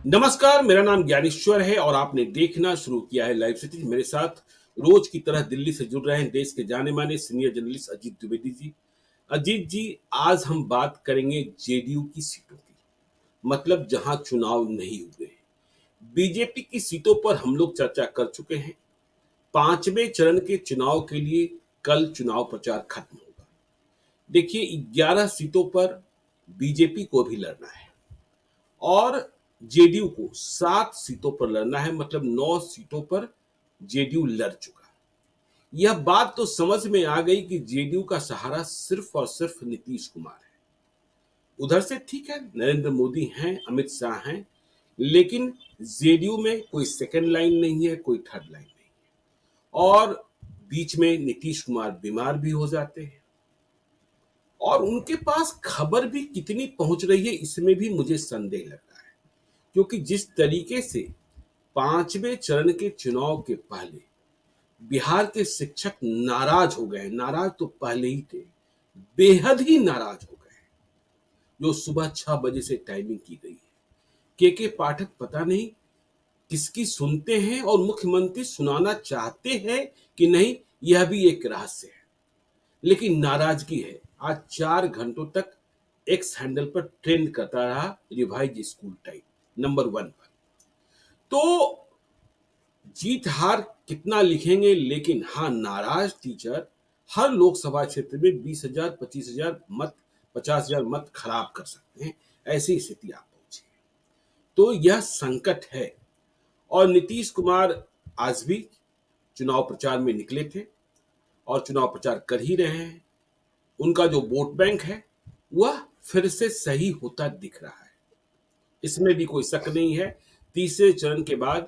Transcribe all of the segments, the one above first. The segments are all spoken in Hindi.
नमस्कार, मेरा नाम ज्ञानेश्वर है और आपने देखना शुरू किया है लाइव सिटी। मेरे साथ रोज की तरह दिल्ली से जुड़ रहे हैं देश के जाने माने सीनियर जर्नलिस्ट अजीत द्विवेदी जी। अजीत जी, आज हम बात करेंगे जेडीयू की सीटों की, मतलब जहां चुनाव नहीं हुए हैं। बीजेपी की सीटों पर हम लोग चर्चा कर चुके हैं। पांचवें चरण के चुनाव के लिए कल चुनाव प्रचार खत्म होगा। देखिए, 11 सीटों पर बीजेपी को भी लड़ना है और जेडीयू को 7 सीटों पर लड़ना है, मतलब 9 सीटों पर जेडीयू लड़ चुका। यह बात तो समझ में आ गई कि जेडीयू का सहारा सिर्फ और सिर्फ नीतीश कुमार है। उधर से ठीक है, नरेंद्र मोदी हैं, अमित शाह हैं, लेकिन जेडीयू में कोई सेकंड लाइन नहीं है, कोई थर्ड लाइन नहीं है। और बीच में नीतीश कुमार बीमार भी हो जाते हैं और उनके पास खबर भी कितनी पहुंच रही है, इसमें भी मुझे संदेह लग रहा है। क्योंकि जिस तरीके से पांचवें चरण के चुनाव के पहले बिहार के शिक्षक नाराज हो गए, नाराज तो पहले ही थे, बेहद ही नाराज हो गए। जो सुबह 6 बजे से टाइमिंग की गई है, के पाठक पता नहीं किसकी सुनते हैं और मुख्यमंत्री सुनाना चाहते हैं कि नहीं, यह भी एक रहस्य है। लेकिन नाराजगी है। आज 4 घंटों तक एक्स हैंडल पर ट्रेंड करता रहा रिवाइज स्कूल टाइम नंबर 1 पर। तो जीत हार कितना लिखेंगे, लेकिन हाँ, नाराज टीचर हर लोकसभा क्षेत्र में 20,000, 25,000 मत, 50,000 मत खराब कर सकते हैं। ऐसी स्थिति आप पहुंची है, तो यह संकट है। और नीतीश कुमार आज भी चुनाव प्रचार में निकले थे और चुनाव प्रचार कर ही रहे हैं। उनका जो वोट बैंक है वह फिर से सही होता दिख रहा है, इसमें भी कोई शक नहीं है। तीसरे चरण के बाद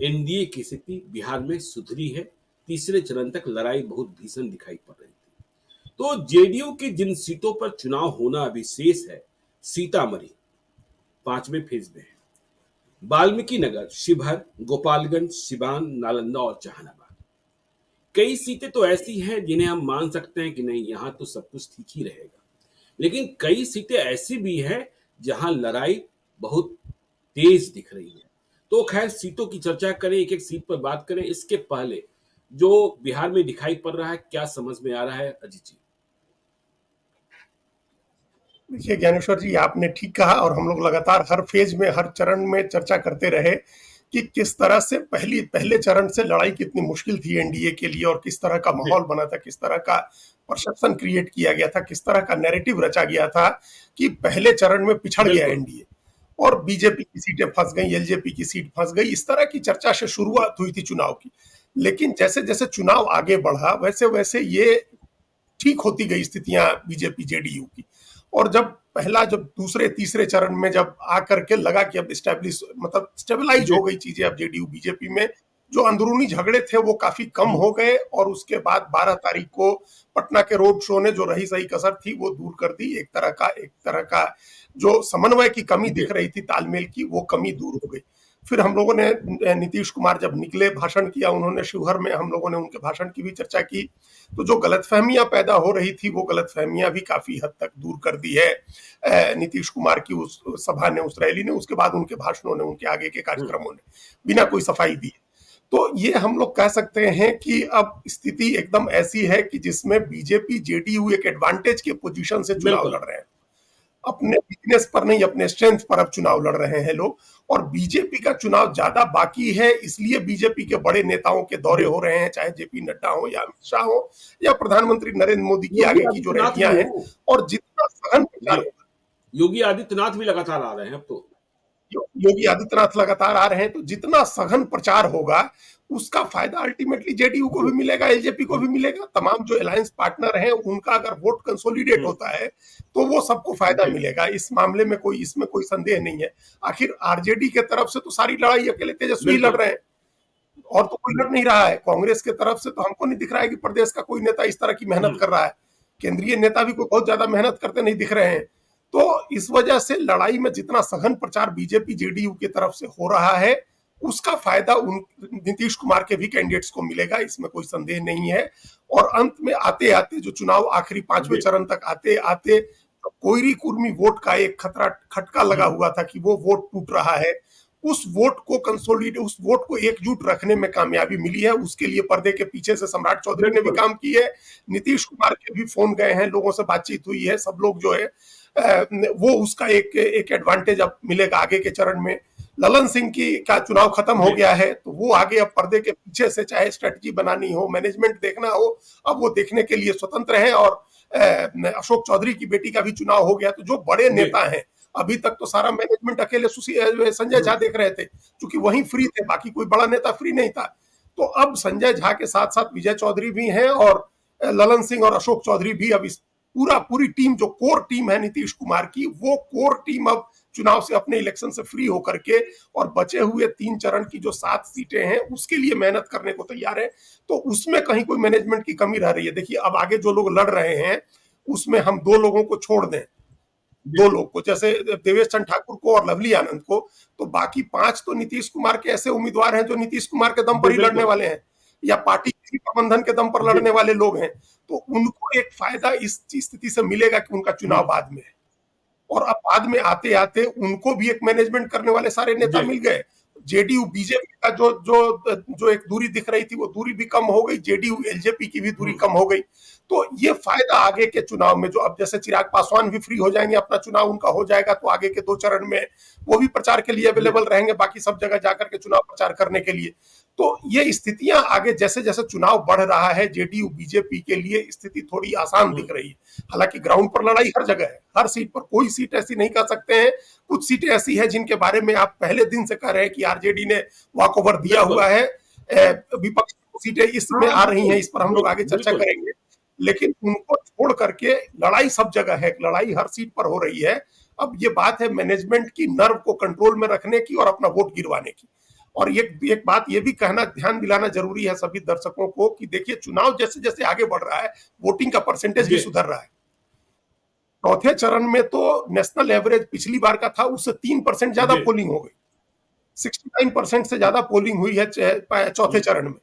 एनडीए की स्थिति बिहार में सुधरी है। तीसरे चरण तक लड़ाई बहुत भीषण दिखाई पड़ रही थी। तो जेडीयू की जिन सीटों पर चुनाव होना अभी शेष है, सीतामढ़ी 5वें फेज में है, वाल्मीकि नगर, शिवहर, गोपालगंज, सिवान, नालंदा और जहानाबाद। कई सीटें तो ऐसी हैं जिन्हें हम मान सकते हैं कि नहीं, यहां तो सब कुछ ठीक ही रहेगा। लेकिन कई सीटें ऐसी भी हैं जहां लड़ाई बहुत तेज दिख रही है। तो खैर, सीटों की चर्चा करें, एक एक सीट पर बात करें। इसके पहले जो बिहार में दिखाई पड़ रहा है, क्या समझ में आ रहा है अजीत जी? देखिए ज्ञानेश्वर जी, आपने ठीक कहा और हम लोग लगातार हर फेज में, हर चरण में चर्चा करते रहे कि किस तरह से पहले चरण से लड़ाई कितनी मुश्किल थी एनडीए के लिए और किस तरह का माहौल बना था, किस तरह का परसेप्शन क्रिएट किया गया था, किस तरह का नैरेटिव रचा गया था कि पहले चरण में पिछड़ गया एनडीए और बीजेपी की सीटें फंस गई, एलजेपी की सीट फंस गई। इस तरह की चर्चा से शुरुआत हुई थी चुनाव की। लेकिन जैसे जैसे चुनाव आगे बढ़ा वैसे वैसे ये ठीक होती गई स्थितियां बीजेपी जेडीयू की। और जब दूसरे तीसरे चरण में जब आकर के लगा कि अब स्टेबलाइज हो गई चीजें, अब जेडीयू बीजेपी में जो अंदरूनी झगड़े थे वो काफी कम हो गए और उसके बाद 12 तारीख को पटना के रोड शो ने जो रही सही कसर थी वो दूर कर दी। एक तरह का जो समन्वय की कमी दिख रही थी, तालमेल की, वो कमी दूर हो गई। फिर हम लोगों ने नीतीश कुमार जब निकले, भाषण किया उन्होंने शिवहर में, हम लोगों ने उनके भाषण की भी चर्चा की। तो जो गलतफहमियां पैदा हो रही थी वो गलतफहमियां भी काफी हद तक दूर कर दी है नीतीश कुमार की उस सभा ने, उस रैली ने, उसके बाद उनके भाषणों ने, उनके आगे के कार्यक्रमों ने, बिना कोई सफाई दिए। तो ये हम लोग कह सकते हैं कि अब स्थिति एकदम ऐसी है कि जिसमें बीजेपी जेडीयू एक एडवांटेज के पोजीशन से चुनाव लड़ रहे हैं। अपने वीकनेस पर नहीं, अपने स्ट्रेंथ पर अब चुनाव लड़ रहे हैं लोग। और बीजेपी का चुनाव ज्यादा बाकी है, इसलिए बीजेपी के बड़े नेताओं के दौरे हो रहे हैं, चाहे जेपी नड्डा हो या अमित शाह हो या प्रधानमंत्री नरेंद्र मोदी की आगे की जो रैलियां हैं। और जितना सघन प्रचार होगा, योगी आदित्यनाथ भी लगातार आ रहे हैं अब तो। योगी आदित्यनाथ लगातार आ रहे हैं, तो जितना सघन प्रचार होगा उसका फायदा अल्टीमेटली जेडीयू को भी मिलेगा, एलजेपी को भी मिलेगा। तमाम जो अलायंस पार्टनर हैं उनका अगर वोट कंसोलिडेट होता है तो वो सबको फायदा मिलेगा। इस मामले में इसमें कोई संदेह नहीं है। आखिर आरजेडी के तरफ से तो सारी लड़ाई अकेले तेजस्वी लड़ रहे हैं और तो कोई लड़ नहीं रहा है। कांग्रेस के तरफ से तो हमको नहीं दिख रहा है कि प्रदेश का कोई नेता इस तरह की मेहनत कर रहा है। केंद्रीय नेता भी कोई बहुत ज्यादा मेहनत करते नहीं दिख रहे हैं। तो इस वजह से लड़ाई में जितना सघन प्रचार बीजेपी जेडीयू की तरफ से हो रहा है उसका फायदा उन नीतीश कुमार के भी कैंडिडेट्स को मिलेगा, इसमें कोई संदेह नहीं है। और अंत में आते आते जो चुनाव आखिरी 5वें चरण तक आते आते कोयरी कुर्मी वोट का एक खतरा खटका लगा हुआ था कि वो वोट टूट रहा है, उस वोट को कंसोलिडेट, उस वोट को एकजुट रखने में कामयाबी मिली है। उसके लिए पर्दे के पीछे से सम्राट चौधरी ने भी बिल्कुल। काम की है, नीतीश कुमार के भी फोन गए हैं, लोगों से बातचीत हुई है, सब लोग जो है वो उसका एक एडवांटेज अब मिलेगा आगे के चरण में। ललन सिंह की का चुनाव खत्म हो जी, गया है, तो वो आगे अब पर्दे के पीछे से चाहे स्ट्रेटजी बनानी हो, मैनेजमेंट देखना हो, अब वो देखने के लिए स्वतंत्र है। और अशोक चौधरी की बेटी का भी चुनाव हो गया, तो जो बड़े जी। नेता हैं, अभी तक तो सारा मैनेजमेंट अकेले संजय झा देख रहे थे, क्योंकि वही फ्री थे, बाकी कोई बड़ा नेता फ्री नहीं था। तो अब संजय झा के साथ साथ विजय चौधरी भी हैं, और ललन सिंह और अशोक चौधरी भी अब इस पूरी टीम, जो कोर टीम है नीतीश कुमार की, वो कोर टीम अब चुनाव से, अपने इलेक्शन से फ्री होकर के और बचे हुए 3 चरण की जो 7 सीटें हैं उसके लिए मेहनत करने को तैयार है। तो उसमें कहीं कोई मैनेजमेंट की कमी रह रही है। देखिए, अब आगे जो लोग लड़ रहे हैं उसमें हम 2 लोगों को छोड़ दें, 2 लोग को, जैसे देवेश चंद्र ठाकुर को और लवली आनंद को, तो बाकी 5 तो नीतीश कुमार के ऐसे उम्मीदवार हैं जो नीतीश कुमार के दम पर ही लड़ने बिल्कुल। वाले हैं, या पार्टी के प्रबंधन के दम पर जी। लड़ने वाले लोग हैं। तो उनको एक फायदा इस स्थिति से मिलेगा कि उनका चुनाव बाद में है, और अब बाद में आते आते उनको भी एक मैनेजमेंट करने वाले सारे नेता जी। मिल गए। जेडीयू बीजेपी का जो जो जो एक दूरी दिख रही थी, वो दूरी भी कम हो गई, जेडीयू एलजेपी की भी दूरी कम हो गई। तो ये फायदा आगे के चुनाव में, जो अब जैसे चिराग पासवान भी फ्री हो जाएंगे, अपना चुनाव उनका हो जाएगा, तो आगे के 2 चरण में वो भी प्रचार के लिए अवेलेबल रहेंगे, बाकी सब जगह जाकर के चुनाव प्रचार करने के लिए। तो ये स्थितियां आगे जैसे जैसे चुनाव बढ़ रहा है, जेडीयू बीजेपी के लिए स्थिति थोड़ी आसान दिख रही है। हालांकि ग्राउंड पर लड़ाई हर जगह है, हर सीट पर, कोई सीट ऐसी नहीं कह सकते हैं। कुछ सीटें ऐसी है जिनके बारे में आप पहले दिन से कह रहे हैं कि आरजेडी ने वॉक ओवर दिया हुआ है, विपक्ष की सीटें इसमें आ रही हैं, इस पर हम लोग आगे चर्चा बिल्कुल। करेंगे। लेकिन उनको छोड़ करके लड़ाई सब जगह है, लड़ाई हर सीट पर हो रही है। अब ये बात है मैनेजमेंट की नर्व को कंट्रोल में रखने की और अपना वोट गिरवाने की। और एक बात ये भी कहना, ध्यान दिलाना जरूरी है सभी दर्शकों को कि देखिए, चुनाव जैसे जैसे आगे बढ़ रहा है, वोटिंग का परसेंटेज भी जी। सुधर रहा है। चौथे चरण में तो नेशनल एवरेज पिछली बार का था, उससे 3% ज्यादा जी। पोलिंग हो गई, 69% से ज्यादा पोलिंग हुई है चौथे चरण में।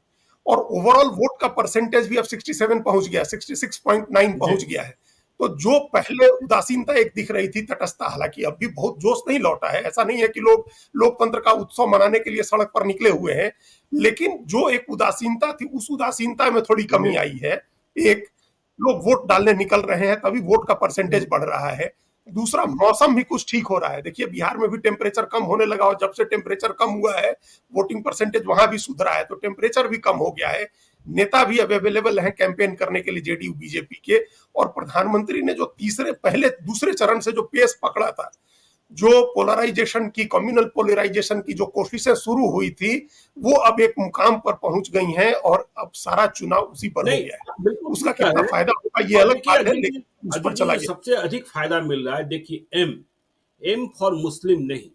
और ओवरऑल वोट का परसेंटेज भी अब 67 पहुंच गया, 66.9 जी। पहुंच गया है। तो जो पहले उदासीनता एक दिख रही थी, तटस्थता, हालांकि अब भी बहुत जोश नहीं लौटा है, ऐसा नहीं है कि लोग लोकतंत्र का उत्सव मनाने के लिए सड़क पर निकले हुए हैं, लेकिन जो एक उदासीनता थी, उस उदासीनता में थोड़ी कमी जी। आई है। एक, लोग वोट डालने निकल रहे हैं, तभी वोट का परसेंटेज बढ़ रहा है। दूसरा, मौसम भी कुछ ठीक हो रहा है। देखिए, बिहार में भी टेम्परेचर कम होने लगा, और जब से टेम्परेचर कम हुआ है, वोटिंग परसेंटेज वहां भी सुधरा है, तो टेम्परेचर भी कम हो गया है। नेता भी अब अवेलेबल हैं कैंपेन करने के लिए, जेडीयू बीजेपी के। और प्रधानमंत्री ने जो दूसरे चरण से जो पेस पकड़ा था, जो पोलराइजेशन की, कम्युनल पोलराइजेशन की जो कोशिशें शुरू हुई थी, वो अब एक मुकाम पर पहुंच गई हैं, और अब सारा चुनाव उसी पर हो नहीं, गया है। बिल्कुल उसका ठीक कह कितना रहे हैं। फायदा होगा ये और अलग देखिए बात है, लेकिन उस पर अजीत जी चला जो गया। सबसे अधिक फायदा मिल रहा है, देखिए एम, एम फॉर मुस्लिम नहीं,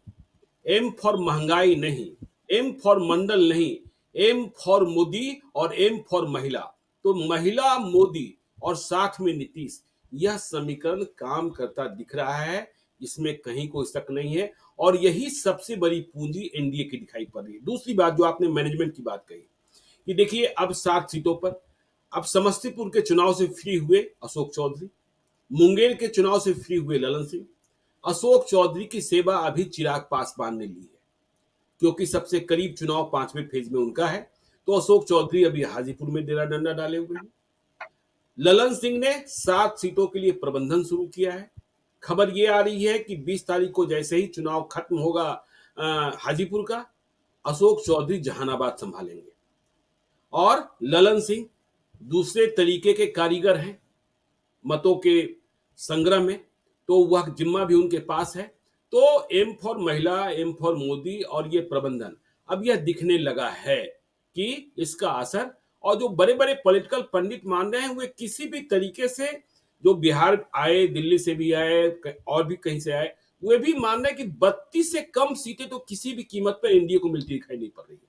एम फॉर महंगाई नहीं, एम फॉर मंडल नहीं, एम फॉर मोदी और एम फॉर महिला। तो महिला, मोदी और साथ में नीतीश, यह समीकरण काम करता दिख रहा है, इसमें कहीं कोई शक नहीं है। और यही सबसे बड़ी पूंजी एनडीए की दिखाई पड़ रही है। दूसरी बात जो आपने मैनेजमेंट की बात कही, कि देखिए अब 7 सीटों पर, अब समस्तीपुर के चुनाव से फ्री हुए अशोक चौधरी, मुंगेर के चुनाव से फ्री हुए ललन सिंह। अशोक चौधरी की सेवा अभी चिराग पासवान ने ली है, क्योंकि सबसे करीब चुनाव 5वें फेज में उनका है, तो अशोक चौधरी अभी हाजीपुर में डेरा डंडा डाले हुए हैं। ललन सिंह ने 7 सीटों के लिए प्रबंधन शुरू किया है। खबर ये आ रही है कि 20 तारीख को जैसे ही चुनाव खत्म होगा हाजीपुर का, अशोक चौधरी जहानाबाद संभालेंगे। और ललन सिंह दूसरे तरीके के कारीगर हैं मतों के संग्रह में, तो वह जिम्मा भी उनके पास है। तो एम फॉर महिला, एम फॉर मोदी और ये प्रबंधन, अब यह दिखने लगा है कि इसका असर। और जो बड़े बड़े पॉलिटिकल पंडित मान रहे हैं, वे किसी भी तरीके से, जो बिहार आए, दिल्ली से भी आए और भी कहीं से आए, वे भी मान रहे हैं कि 32 से कम सीटें तो किसी भी कीमत पर एनडीए को मिलती दिखाई नहीं पड़ रही है।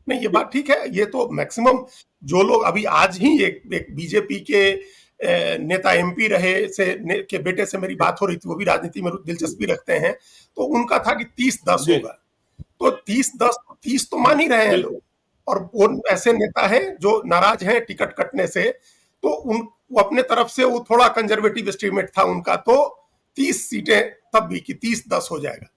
नहीं, ये बात ठीक है। ये तो मैक्सिमम जो लोग अभी, आज ही एक बीजेपी के नेता एमपी रहे के बेटे से मेरी बात हो रही थी, वो भी राजनीति में दिलचस्पी रखते हैं, तो उनका था कि 30-10 जी। होगा। तो 30-10, 30 तो मान ही रहे हैं लोग। और वो ऐसे नेता हैं जो नाराज हैं टिकट कटने से, तो वो अपने तरफ से, वो थोड़ा कंजर्वेटिव एस्टीमेट था उनका, तो 30 सीटें तब भी कि 30-10 हो जाएगा,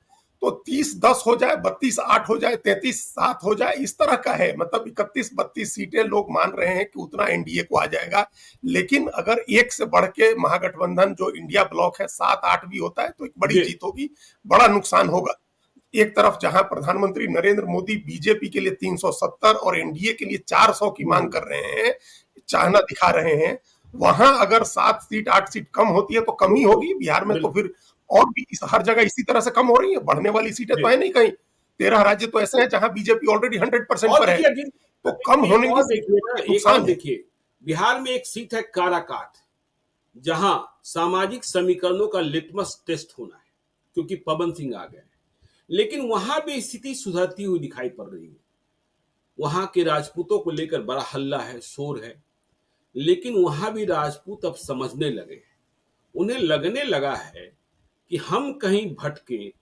तो 30-10 हो जाए, 32-8 हो जाए, 33-7 हो जाए, इस तरह का है। मतलब 31-32 सीटें लोग मान रहे हैं कि उतना एनडीए को आ जाएगा। लेकिन अगर एक से बढ़ के महागठबंधन जो इंडिया ब्लॉक है 7-8 भी होता है तो एक बड़ी जी जीत होगी, बड़ा नुकसान होगा। एक तरफ जहां प्रधानमंत्री नरेंद्र मोदी बीजेपी के लिए 370 और एनडीए के लिए 400 की मांग कर रहे हैं, चाहना दिखा रहे हैं, वहां अगर 7 सीट 8 सीट कम होती है तो कम ही बिल्कुल होगी। बिहार में तो बिल्कुल फिर और भी हर जगह इसी तरह से कम हो रही है, बढ़ने वाली सीटें तो जी। है नहीं कहीं। 13 राज्य तो ऐसे हैं जहां बीजेपी ऑलरेडी 100% और पर है, देखिए अजीत, तो कम होने एक की और देखिए ना, एक और नुकसान है। देखिए, बिहार में एक सीट है काराकाट, जहां सामाजिक समीकरणों का लिटमस टेस्ट होना है, क्योंकि पवन सिंह आ गए हैं। लेकिन वहां भी स्थिति सुधरती हुई दिखाई पड़ रही है। वहां के राजपूतों को लेकर बड़ा हल्ला है, शोर है, लेकिन वहां भी राजपूत अब समझने लगे हैं। उन्हें लगने लगा है कि हम कहीं भटके,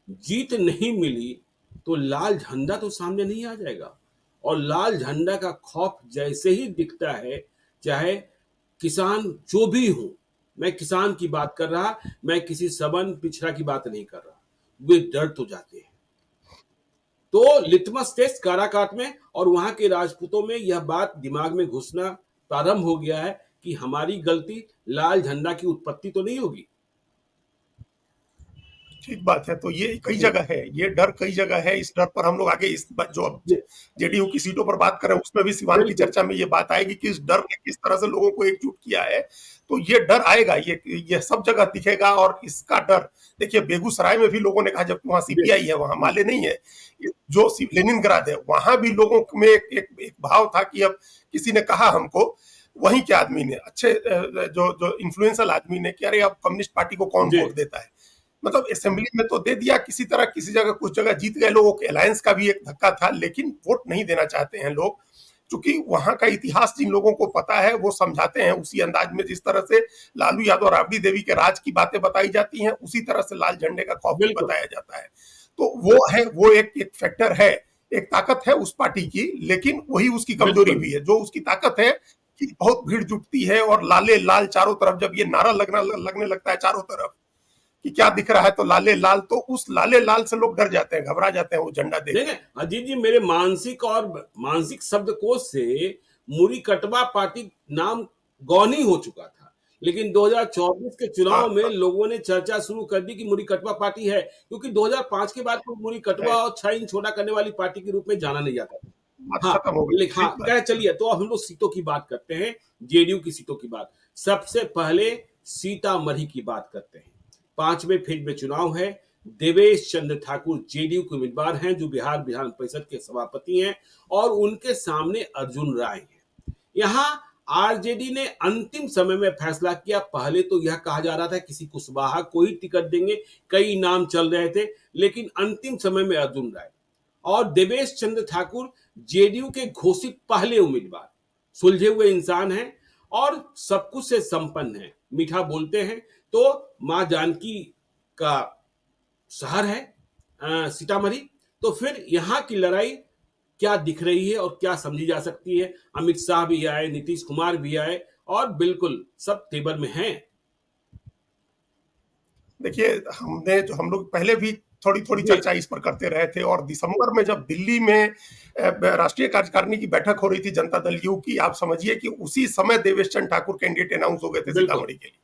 जीत नहीं मिली तो लाल झंडा तो सामने नहीं आ जाएगा। और लाल झंडा का खौफ जैसे ही दिखता है, चाहे किसान जो भी हो, मैं किसान की बात कर रहा, मैं किसी सवर्ण पिछड़ा की बात नहीं कर रहा, वे डर तो जाते हैं। तो लिटमस टेस्ट काराकाट में और वहां के राजपूतों में यह बात दिमाग में घुसना प्रारंभ हो गया है कि हमारी गलती, लाल झंडा की उत्पत्ति तो नहीं होगी। ठीक बात है। तो ये कई जी जगह है, ये डर कई जगह है। इस डर पर हम लोग आगे इस जो अब जी जेडीयू की सीटों पर बात करें उसमें भी सिवान की बिल्कुल चर्चा में ये बात आएगी कि इस डर ने किस तरह से लोगों को एकजुट किया है। तो ये डर आएगा, ये सब जगह दिखेगा। और इसका डर देखिए, बेगूसराय में भी लोगों ने कहा, जबकि वहां जी सीपीआई है, वहां जी माले नहीं है, जो लेनिनग्राद है, वहां भी लोगों में एक भाव था कि अब किसी ने कहा हमको, वहीं के आदमी ने, अच्छे जो जो इन्फ्लुएंशियल आदमी ने, कि अरे अब कम्युनिस्ट पार्टी को कौन जी वोट देता है। मतलब असेंबली में तो दे दिया किसी तरह, किसी जगह कुछ जगह जीत गए लोगों के, अलायंस का भी एक धक्का था, लेकिन वोट नहीं देना चाहते हैं लोग। क्योंकि वहां का इतिहास जिन लोगों को पता है वो समझाते हैं उसी अंदाज में, जिस तरह से लालू यादव राबड़ी देवी के राज की बातें बताई जाती हैं, उसी तरह से लाल झंडे का खौफ भी बिल्कुल बताया जाता है। तो वो है, वो एक फैक्टर है, एक ताकत है उस पार्टी की। लेकिन वही उसकी कमजोरी बिल्कुल भी है। जो उसकी ताकत है कि बहुत भीड़ जुटती है और लाले लाल चारों तरफ, जब ये नारा लगने लगता है चारों तरफ कि क्या दिख रहा है तो लाले लाल, तो उस लाले लाल से लोग डर जाते हैं, घबरा जाते हैं वो झंडा देख देखें के। अजीत जी, मेरे मानसिक शब्दकोश से मुरी कटवा पार्टी नाम गौन ही हो चुका था। लेकिन 2024 के हाँ चुनाव में हाँ, लोगों ने चर्चा शुरू कर दी कि मुरी कटवा पार्टी है, क्योंकि 2005 के बाद तो मुरी है, कटवा और 6 इंच छोटा करने वाली पार्टी के रूप में जाना नहीं जाता था। बात हाँ, खत्म हो गई, लेकिन हाँ, ठीक बात कह है। चलिए, तो अब हम लोग सीटों की बात करते हैं, जेडीयू की सीटों की बात। सबसे पहले सीतामढ़ी की बात करते हैं। 5वें फेज में चुनाव है। देवेश चंद्र ठाकुर जेडीयू के उम्मीदवार हैं, जो बिहार विधान परिषद के सभापति हैं, और उनके सामने अर्जुन राय हैं। यहाँ आरजेडी ने अंतिम समय में फैसला किया। पहले तो यह कहा जा रहा था किसी कुशवाहा को ही टिकट देंगे, कई नाम चल रहे थे, लेकिन अंतिम समय में अर्जुन राय और देवेश चंद्र ठाकुर जेडीयू के घोषित पहले उम्मीदवार, सुलझे हुए इंसान हैं और सब कुछ से संपन्न हैं, मीठा बोलते हैं। तो मां जानकी का शहर है सीतामढ़ी। तो फिर यहाँ की लड़ाई क्या दिख रही है और क्या समझी जा सकती है? अमित शाह भी आए, नीतीश कुमार भी आए, और बिल्कुल सब तेवर में हैं। देखिए, हम लोग पहले भी थोड़ी थोड़ी जी चर्चा इस पर करते रहे थे। और दिसंबर में जब दिल्ली में राष्ट्रीय कार्यकारिणी की बैठक हो रही थी जनता दल यू की, आप समझिए कि उसी समय देवेश चंद्र ठाकुर कैंडिडेट अनाउंस हो गए थे बिल्कुल सीतामढ़ी के लिए।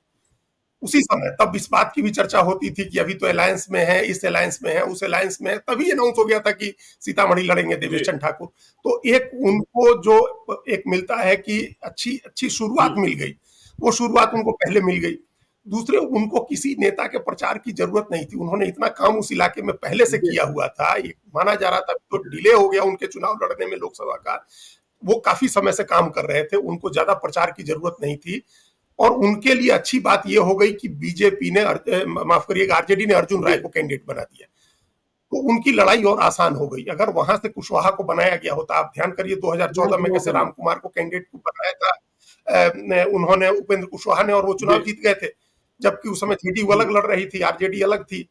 उसी समय तब इस बात की भी चर्चा होती थी कि अभी तो अलायंस में है, इस अलायंस में है, उस अलायंस में है, तभी अनाउंस हो गया था कि सीतामढ़ी लड़ेंगे देवेश जी चंद्र ठाकुर। तो एक उनको जो एक मिलता है कि अच्छी अच्छी शुरुआत हम्म मिल गई, वो शुरुआत उनको पहले मिल गई। दूसरे, उनको किसी नेता के प्रचार की जरूरत नहीं थी, उन्होंने इतना काम उस इलाके में पहले से जी किया हुआ था। ये माना जा रहा था तो डिले हो गया उनके चुनाव लड़ने में लोकसभा का, वो काफी समय से काम कर रहे थे, उनको ज्यादा प्रचार की जरूरत नहीं थी। और उनके लिए अच्छी बात यह हो गई कि बीजेपी ने, माफ करिएगा, आरजेडी ने अर्जुन राय जी को कैंडिडेट बना दिया, तो उनकी लड़ाई और आसान हो गई। अगर वहां से कुशवाहा को बनाया गया होता, आप ध्यान करिए 2014 में कैसे 2014 में राम कुमार को कैंडिडेट को बनाया था उन्होंने, उपेंद्र कुशवाहा ने, और वो जी चुनाव जीत गए थे, जबकि उस समय जेडीयू अलग हम्म लड़ रही थी, आरजेडी अलग थी।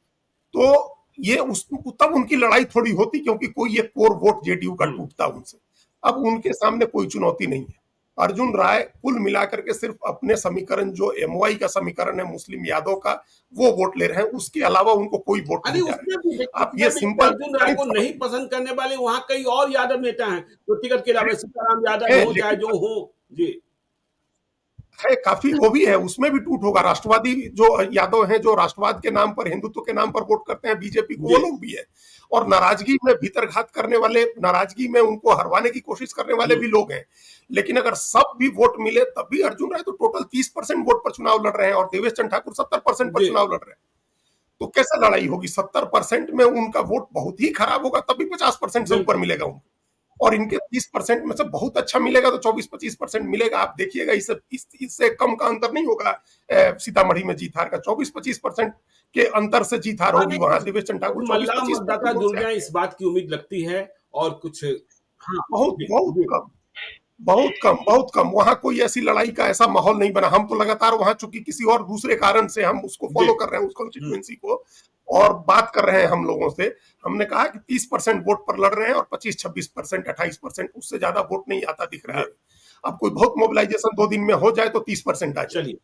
तो ये तब उनकी लड़ाई थोड़ी होती, क्योंकि कोई एक कोर वोट जेडीयू का हम्म टूटता उनसे। अब उनके सामने कोई चुनौती नहीं है। अर्जुन राय कुल मिलाकर के सिर्फ अपने समीकरण जो एमवाई का समीकरण है मुस्लिम यादव का, वो वोट ले रहे हैं, उसके अलावा उनको कोई वोट अरे नहीं जा उसमें भी रहे। देखिए, आप ये उसमें भी सिंपल अर्जुन राय को नहीं पसंद करने वाले वहां कई और यादव नेता हैं जो टिकट के अलावा सीताराम यादव है, हो चाहे लेकिन जो हो। जी है काफी, वो भी है, उसमें भी टूट होगा। राष्ट्रवादी जो यादव हैं, जो राष्ट्रवाद के नाम पर, हिंदुत्व के नाम पर वोट करते हैं बीजेपी को, वो जी लोग भी है। और नाराजगी में भीतरघात करने वाले, नाराजगी में उनको हरवाने की कोशिश करने वाले भी लोग हैं। लेकिन अगर सब भी वोट मिले तब भी अर्जुन राय तो टोटल 30% वोट पर चुनाव लड़ रहे हैं और देवेश चंद्र ठाकुर 70% पर जी चुनाव लड़ रहे हैं। तो कैसे लड़ाई होगी? 70% में उनका वोट बहुत ही खराब होगा, तब भी 50% से ऊपर बिल्कुल। मिलेगा उनको। और इनके 30% में से बहुत अच्छा मिलेगा तो 24-25% मिलेगा। आप देखिएगा, इससे कम का अंतर नहीं होगा। सीतामढ़ी में जीत हार का 24-25% के अंतर से जीत हार हाँ होगी नहीं, वहां। कुछ देवेश चंद्र ठाकुर कुछ चौबीस मल्लाह पच्चीस मतदाता परसेंट वोट जुड़ से जाए, आगे इस हैं। बात की उम्मीद लगती है। और कुछ हाँ बहुत जी बहुत जी कम, बहुत कम, बहुत कम। वहां कोई ऐसी लड़ाई का ऐसा माहौल नहीं बना। हम तो लगातार वहां, चूंकि किसी और दूसरे कारण से हम उसको जी फॉलो कर रहे हैं, उस कॉन्स्टिट्यूएंसी को, और बात कर रहे हैं हम लोगों से। हमने कहा कि 30% वोट पर लड़ रहे हैं और 25-26%, 28%, उससे ज्यादा वोट नहीं आता दिख रहा है। जी अब कोई बहुत मोबिलाइजेशन 2 दिन में हो जाए तो 30% आ जाए, चलिए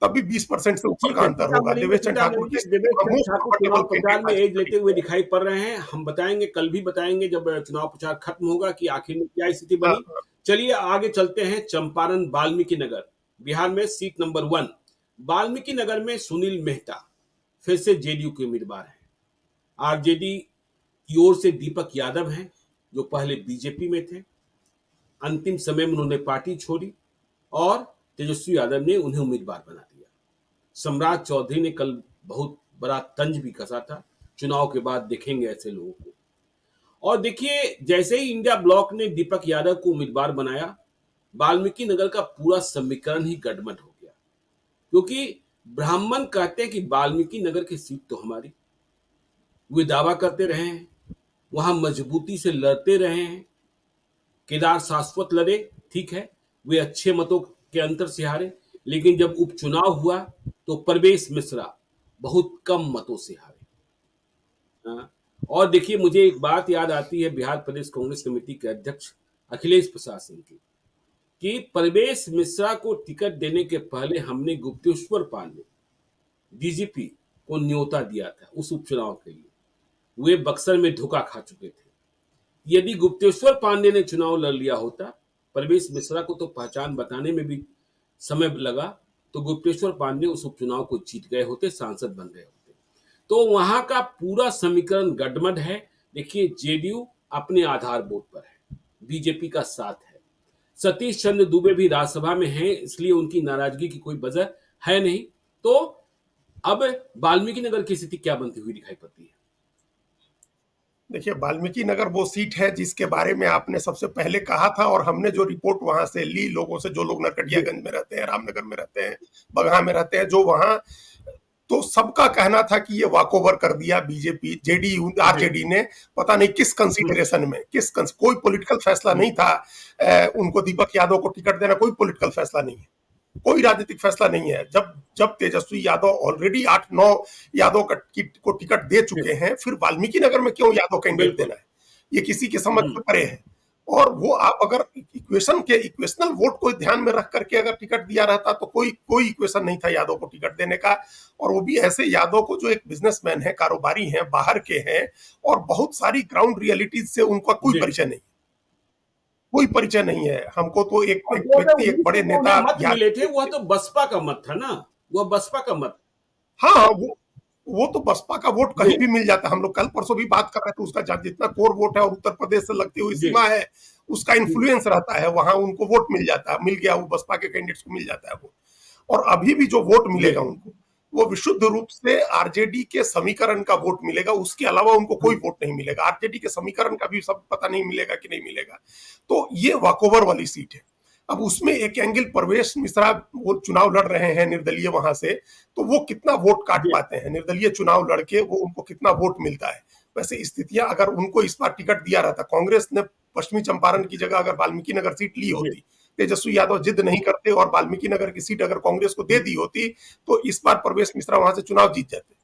तब भी 20% से ऊपर ठीक का है। अंतर होगा। देवेश चंद्र ठाकुर सीतामढ़ी की में देवेश चंद्र मोस्ट ठाकुर चुनाव कंफर्टेबल प्रचार कैंडिडेट में एज भाजपा लेते के हुए लिए। दिखाई पड़ रहे हैं। हम बताएंगे, कल भी बताएंगे जब चुनाव प्रचार खत्म होगा कि आखिर में क्या स्थिति हाँ, बनी। चलिए आगे चलते हैं। चंपारण वाल्मीकि नगर, बिहार में सीट नंबर 1। वाल्मीकि नगर में सुनील मेहता फिर से जेडीयू के उम्मीदवार हैं। आरजेडी की ओर से दीपक यादव हैं जो पहले बीजेपी में थे, अंतिम समय में उन्होंने पार्टी छोड़ी और तेजस्वी यादव ने उन्हें उम्मीदवार बना दिया। सम्राट चौधरी ने कल बहुत बड़ा तंज भी कसा था। चुनाव के बाद देखेंगे ऐसे लोगों को। और देखिए, जैसे ही इंडिया ब्लॉक ने दीपक यादव को उम्मीदवार बनाया, वाल्मीकि नगर का पूरा समीकरण ही गड़बड़ हो गया। क्योंकि ब्राह्मण कहते हैं कि वाल्मीकि नगर की सीट तो हमारी, वे दावा करते रहे हैं, वहां मजबूती से लड़ते रहे हैं। केदार शाश्वत लड़े, ठीक है, वे अच्छे मतों के अंतर से हारे। लेकिन जब उपचुनाव हुआ तो प्रवेश मिश्रा बहुत कम मतों से हारे। हाँ। और देखिए, मुझे एक बात याद आती है बिहार प्रदेश कांग्रेस कमेटी के अध्यक्ष अखिलेश प्रसाद सिंह की, कि प्रवेश मिश्रा को टिकट देने के पहले हमने गुप्तेश्वर पांडे डीजीपी को न्योता दिया था उस उपचुनाव के लिए। वे बक्सर में धोखा खा चुके थे। यदि गुप्तेश्वर पांडे ने चुनाव लड़ लिया होता, प्रवेश मिश्रा को तो पहचान बताने में भी समय लगा, तो गुप्तेश्वर पांडे उस उपचुनाव को जीत गए होते, सांसद बन गए होते। तो वहां का पूरा समीकरण गड़बड़ है। देखिए, जेडीयू अपने आधार वोट पर है, बीजेपी का साथ है। सतीश चंद्र दुबे भी राज्यसभा में हैं, इसलिए उनकी नाराजगी की कोई वजह है नहीं। तो अब वाल्मीकि नगर की स्थिति क्या बनती हुई दिखाई पड़ती है? देखिए, वाल्मीकि नगर वो सीट है जिसके बारे में आपने सबसे पहले कहा था, और हमने जो रिपोर्ट वहां से ली लोगों से, जो लोग जी नरकटियागंज में रहते हैं, रामनगर में रहते हैं, बगहा में रहते हैं, जो वहां, तो सबका कहना था कि ये वॉकओवर कर दिया बीजेपी, जेडीयू, जी आरजेडी ने। पता नहीं किस कंसीडरेशन में, कोई पॉलिटिकल फैसला नहीं था। उनको दीपक यादव को टिकट देना कोई पॉलिटिकल फैसला नहीं है, कोई राजनीतिक फैसला नहीं है। जब जब तेजस्वी यादव ऑलरेडी 8-9 यादव को टिकट दे जी चुके हैं, फिर वाल्मीकि नगर में क्यों यादव कैंडिडेट बिल्कुल। देना है? ये किसी के समझ से परे है। और वो आप अगर इक्वेशनल वोट को ध्यान में रख करके अगर टिकट दिया रहता तो कोई कोई इक्वेशन नहीं था यादव को टिकट देने का। और वो भी ऐसे यादव को जो एक बिजनेसमैन है, कारोबारी हैं, बाहर के हैं, और बहुत सारी ग्राउंड रियलिटीज से उनका कोई जी परिचय नहीं, कोई परिचय नहीं है। हमको तो और एक जो अगर व्यक्ति, एक उन्हीं बड़े को उन्हें नेता मत याद। मिले थे, वह तो बसपा का मत था ना, वह बसपा का मत। हाँ हाँ, वो तो बसपा का वोट जी कहीं भी मिल जाता है। हम लोग कल परसों भी बात कर रहे थे, उसका जितना कोर वोट है और उत्तर प्रदेश से लगती हुई जी सीमा है, उसका इन्फ्लुएंस रहता है, वहां उनको वोट मिल जाता है, मिल गया, वो बसपा के कैंडिडेट्स को मिल जाता है वो। और अभी भी जो वोट जी मिलेगा उनको, वो विशुद्ध रूप से आरजेडी के समीकरण का वोट मिलेगा, उसके अलावा उनको कोई वोट नहीं मिलेगा। आरजेडी के समीकरण का भी सब पता नहीं मिलेगा कि नहीं मिलेगा। तो ये वॉकओवर वाली सीट है। अब उसमें एक एंगल, प्रवेश मिश्रा वो चुनाव लड़ रहे हैं निर्दलीय वहां से, तो वो कितना वोट काट जी पाते हैं निर्दलीय चुनाव लड़के, वो उनको कितना वोट मिलता है। वैसे स्थितियां, अगर उनको इस बार टिकट दिया रहता, कांग्रेस ने पश्चिमी चंपारण की जगह अगर वाल्मीकि नगर सीट ली जी होती, तेजस्वी यादव जिद नहीं करते और वाल्मीकि नगर की सीट अगर कांग्रेस को दे दी होती, तो इस बार प्रवेश मिश्रा वहां से चुनाव जीत जाते।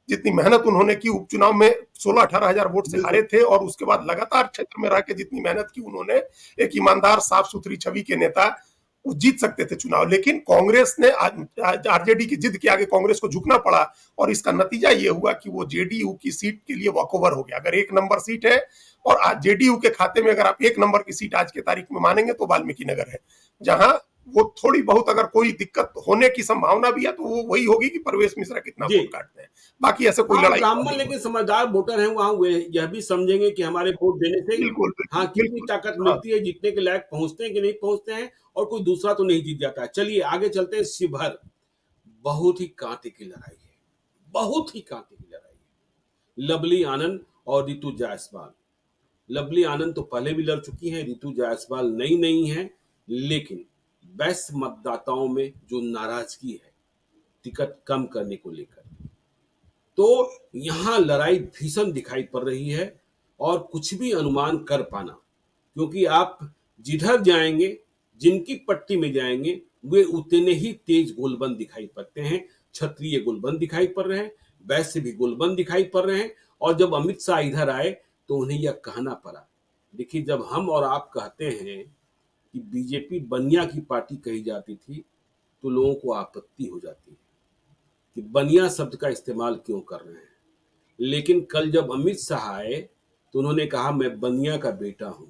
जितनी मेहनत उन्होंने की उपचुनाव में, 16-18 हजार वोट से हारे बिल्कुल। थे, और उसके बाद लगातार क्षेत्र में रह के जितनी मेहनत की उन्होंने, एक ईमानदार साफ सुथरी छवि के नेता, वो जीत सकते थे चुनाव, लेकिन कांग्रेस ने आरजेडी की जिद के आगे कांग्रेस को झुकना पड़ा और इसका नतीजा ये हुआ कि वो जेडीयू की सीट के लिए वॉकओवर हो गया। अगर 1 नंबर सीट है और आज जेडीयू के खाते में अगर आप 1 नंबर की सीट आज की तारीख में मानेंगे तो वाल्मीकि नगर है, जहां वो थोड़ी बहुत अगर कोई दिक्कत होने की संभावना भी है तो वो वही होगी कि परवेश मिश्रा कितना वोट काटते हैं, बाकी ऐसे कोई लड़ाई ब्राह्मण लेकिन समझदार वोटर हैं वहां, वे यह भी समझेंगे कि हमारे वोट देने से बिल्कुल हाँ बिल्कुल कितनी बिल्कुल। ताकत हाँ, मिलती है, जीतने के लायक पहुंचते हैं कि नहीं पहुंचते हैं, और कोई दूसरा तो नहीं जीत जाता है। चलिए आगे चलते हैं। शिवहर बहुत ही कांटे की लड़ाई है, बहुत ही कांटे की लड़ाई है। लवली आनंद और रितु जायसवाल। लवली आनंद तो पहले भी लड़ चुकी हैं, रितु जायसवाल नई नहीं है, लेकिन वैश्य मतदाताओं में जो नाराजगी है टिकट कम करने को लेकर, तो यहां लड़ाई भीषण दिखाई पड़ रही है और कुछ भी अनुमान कर पाना, क्योंकि आप जिधर जाएंगे, जिनकी पट्टी में जाएंगे, वे उतने ही तेज गोलबंद दिखाई पड़ते हैं। क्षत्रिय गोलबंद दिखाई पड़ रहे हैं, वैश्य भी गोलबंद दिखाई पड़ रहे हैं। और जब अमित शाह इधर आए तो उन्हें यह कहना पड़ा। देखिए, जब हम और आप कहते हैं कि बीजेपी बनिया की पार्टी कही जाती थी, तो लोगों को आपत्ति हो जाती है कि बनिया शब्द का इस्तेमाल क्यों कर रहे हैं। लेकिन कल जब अमित शाह आए तो उन्होंने कहा मैं बनिया का बेटा हूं